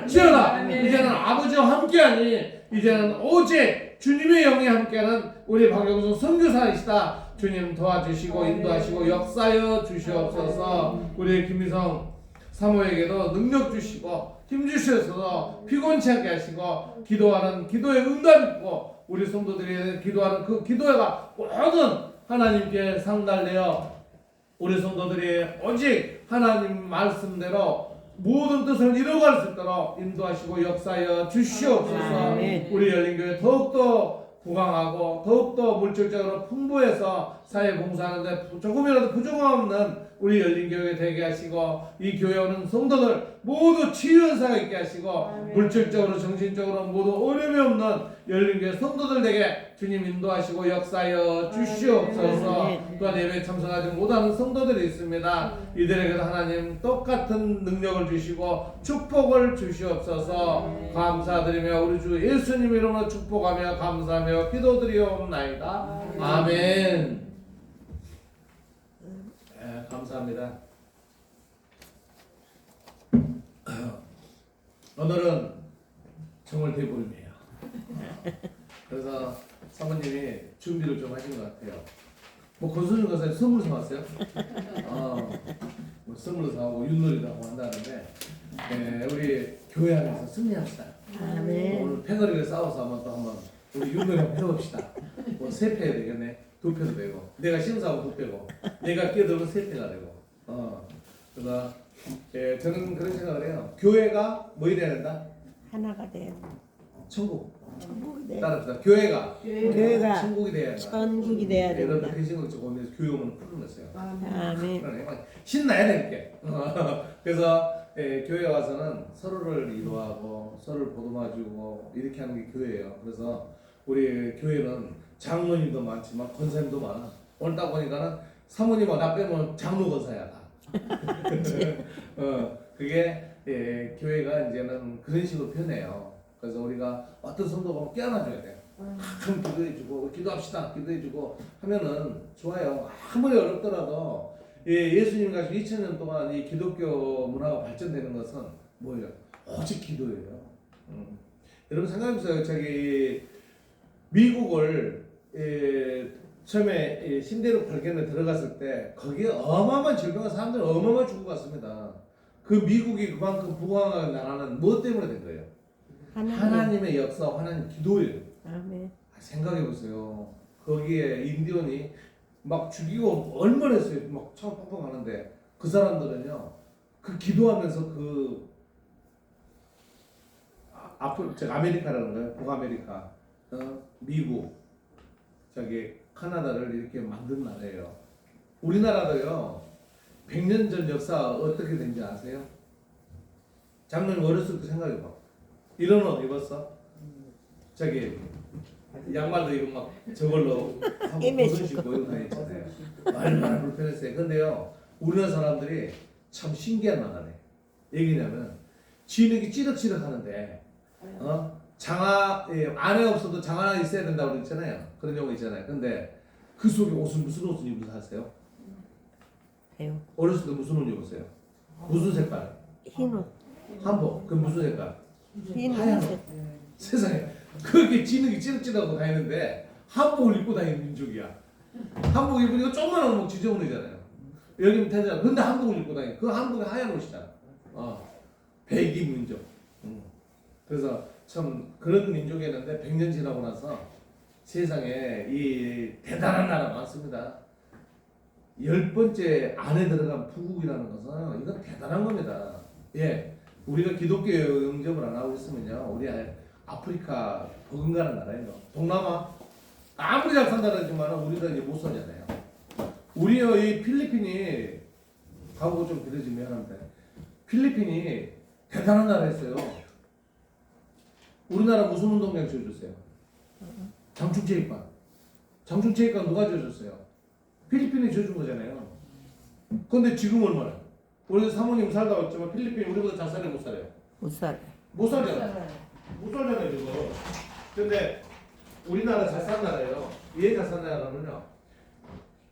이제는 아버지와 함께하니 이제는 오직 주님의 영이 함께하는 우리 박용수 선교사이시다. 주님 도와주시고 인도하시고 역사하여 주시옵소서. 우리 김미성 사모에게도 능력 주시고 힘 주셔서 피곤치 않게 하시고 기도하는 기도에 응답 있고 우리 성도들이 기도하는 그 기도가 모든 하나님께 상달되어 우리 성도들이 오직 하나님 말씀대로 모든 뜻을 이루어갈 수 있도록 인도하시고 역사하여 주시옵소서. 우리 열린교회 더욱더 부강하고 더욱더 물질적으로 풍부해서 사회 봉사하는데 조금이라도 부족함 없는 우리 열린교회 되게 하시고 이 교회 오는 성도들 모두 치유현사가 있게 하시고 물질적으로 정신적으로 모두 어려움이 없는 열린교회 성도들 되게 주님 인도하시고 역사하여 주시옵소서. 또한 예배에 참석하지 못하는 성도들이 있습니다. 이들에게도 하나님 똑같은 능력을 주시고 축복을 주시옵소서. 감사드리며 우리 주 예수님 이름으로 축복하며 감사하며 기도드리옵나이다. 아멘. 네, 감사합니다. 오늘은 정월 대보름이에요. 그래서 사모님이 준비를 좀 하신 것 같아요. 뭐 권순준 권사님 선물 사왔어요? 뭐 선물도 사오고 윷놀이도 하고 한다는데 네, 우리 교회 안에서 승리합시다. 오늘 패거리를 싸워서 한번 우리 윷놀이 한번 해봅시다. 뭐 3패 해야 되겠네. 2패도 되고 내가 심사하고 2패고 내가 끼어들면 3패가 되고 그래서 예, 저는 그런 생각을 해요. 교회가 뭐 이래야 된다? 하나가 돼요. 천국. 천국이 돼요. 따라합시다. 교회가 천국이 돼야 된다. 여러분 그 생각 좀 오면서 교회 오면 풀어냈어요. 아멘. 신나야 되니까. 그래서 예, 교회 와서는 서로를 이루하고 서로를 보듬어주고 이렇게 하는 게 교회예요. 그래서 우리 교회는 장로님도 많지만 권사님도 많아. 오늘 딱 보니까는 사모님과 나 빼면 장로 권사야 다. 그게 예, 교회가 이제는 그런 식으로 변해요. 그래서 우리가 어떤 성도가 깨어나줘야 돼요. 좀 기도해주고 기도합시다 기도해주고 하면은 좋아요. 아무리 어렵더라도 예수님 가시고 2000년 동안 이 기독교 문화가 발전되는 것은 뭐예요? 오직 기도예요. 여러분 생각해보세요. 저기 미국을 처음에 신대륙 발견에 들어갔을 때 거기에 어마어마한 질병과 사람들이 어마어마하게 죽어갔습니다. 그 미국이 그만큼 부강한 나라는 무엇 때문에 된 거예요? 하나님의 역사와 하나님 기도예요. 아멘. 생각해보세요. 거기에 인디언이 막 죽이고 얼마나 했어요. 막 처음 펑펑 하는데 그 사람들은요 그 기도하면서 그 아메리카라는 거예요. 북아메리카, 미국, 저기 카나다를 이렇게 만든 나라예요. 우리나라도요 100년 전 역사 어떻게 된지 아세요? 장로님 어렸을 때 생각해봐. 이런 옷 입었어? 저기 양말도 이거 막 저걸로 한번 벗으시고 이거 다녔잖아요. 얼마나 불편했어요. 근데요 우리나라 사람들이 참 신기한 나라네. 얘기냐면 진흙이 찌덕찌덕 하는데 장화 안에 없어도 장화 하나 있어야 된다고 그랬잖아요. 그런 경우 있잖아요. 근데 그 속에 옷은 무슨 옷을 입으서 하세요? 배우. 어렸을 때 무슨 옷 입었어요? 무슨 색깔? 흰 옷. 한복. 그 무슨 색깔? 흰 하얀 옷. 세상에 그렇게 진흙이 찌덕찌덕하고 다니는데 한복을 입고 다니는 민족이야. 한복 입으니까 조금만 하면 지저분해잖아요. 여기는 되잖아. 근데 한복을 입고 다니. 그 한복이 하얀 옷이잖아. 백이 민족. 그래서 참 그런 민족이었는데 100년 지나고 나서 세상에 이 대단한 나라 많습니다. 10번째 안에 들어간 부국이라는 것은 이건 대단한 겁니다. 예, 우리가 기독교 영접을 안 하고 있으면요, 우리 아프리카 버금가는 나라예요. 동남아 아무리 잘 산다 그러지만 우리가 이제 못 살잖아요. 우리요 이 필리핀이 가보고 좀 그러지 미안한데 필리핀이 대단한 나라였어요. 우리나라 무슨 운동장 지어줬어요? 장충체육관. 장충체육관 누가 지어줬어요? 필리핀이 지어준 거잖아요. 근데 지금 얼마나? 우리 사모님 살다 왔지만 필리핀이 우리보다 잘 살아요, 못 살아요? 못 살아요. 못 살잖아요. 못 살잖아요, 지금. 근데 우리나라 잘 산 나라예요. 왜 잘 산 나라는요?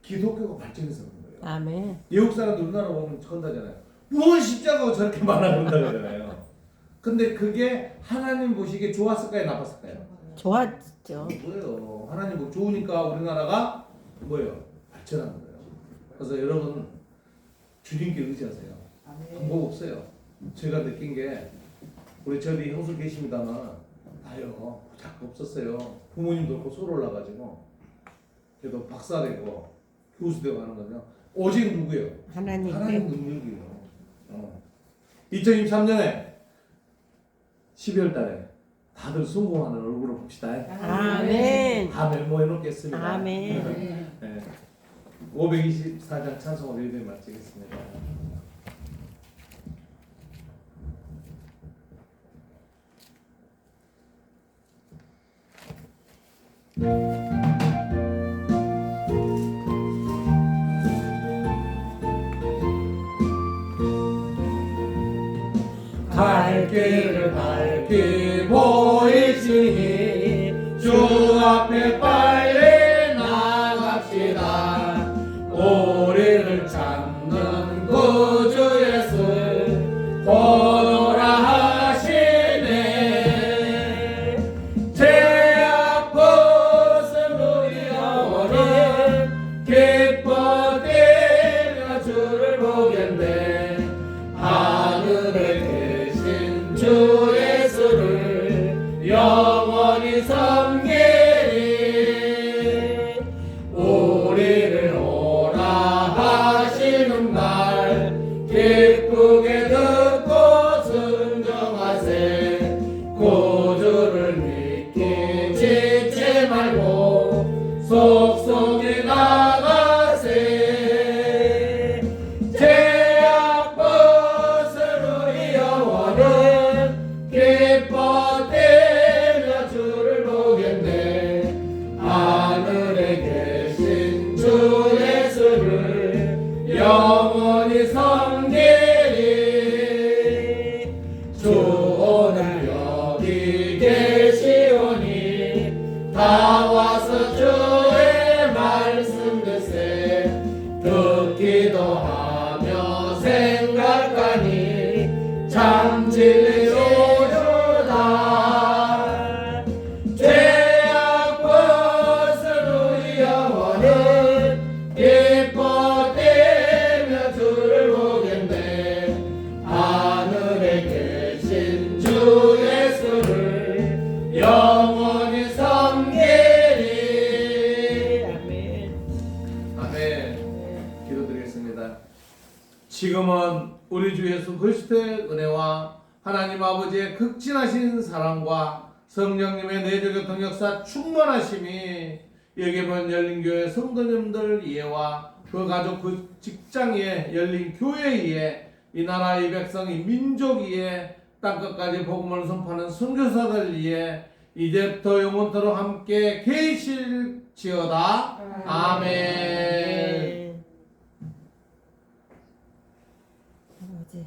기독교가 발전해서 그런 거예요. 아멘. 외국 사람들 우리나라 보면 건다잖아요. 무슨 십자가가 저렇게 많아 건다 그러잖아요. 근데 그게 하나님 보시기에 좋았을까요, 나빴을까요? 좋았죠. 뭐예요? 하나님 뭐 좋으니까 우리나라가 뭐예요? 발전한 거예요. 그래서 여러분 주님께 의지하세요. 방법 없어요. 제가 느낀 게 우리 저기 형수 계십니다만 나요 자꾸 없었어요. 부모님도 없고 서로 올라가지고 그래도 박사되고 교수되고 하는 거죠. 오직 누구예요? 하나님. 하나님 능력이에요. 2023년에 12월 달에 다들 성공하는 얼굴을 봅시다. 아멘. 다 메모해 놓겠습니다. 아멘. 네. 524장 찬송을 예배 마치겠습니다. 갈 길을 밝히 보이시니 주 앞에 빨리 나갑시다. 우리를 찾는 구주 예수 오노라 하시네. 죄악 벗은 우리 영혼은 기뻐 뛰며 주를 보겠네. 하늘에 주 예수를 영원히 섬기리. 우리를 오라 하시는 말 기쁘게 듣고 순종하세. 구주를 믿기 지지 말고 속속히 나가세. 기뻐 뛰며 주를 보겠네. 하늘에 계신 주 예수를 영원히 섬기리. 주 오늘 여기 계시오니 다 와서 주의 말씀 듣세. 듣기도 하며 생각하니 참 진리로 죄악 벗은 우리 영혼은 기뻐 뛰며 주를 보겠네. 하늘에 계신 주 예수를 영원히 섬기리. 아멘. 아멘. 기도드리겠습니다. 지금은 우리 주 예수 그리스도의 은혜와 하나님 아버지의 극진하신 사랑과 성령님의 내적의 동역사 충만하심이 여기 본 열린교회 성도님들 이해와 그 가족 그 직장에 열린 교회 이해 이 나라 이 백성 이 민족 이해 땅끝까지 복음을 선포하는 선교사들 이해 이제부터 영원토록 함께 계실지어다. 아멘. 아버지.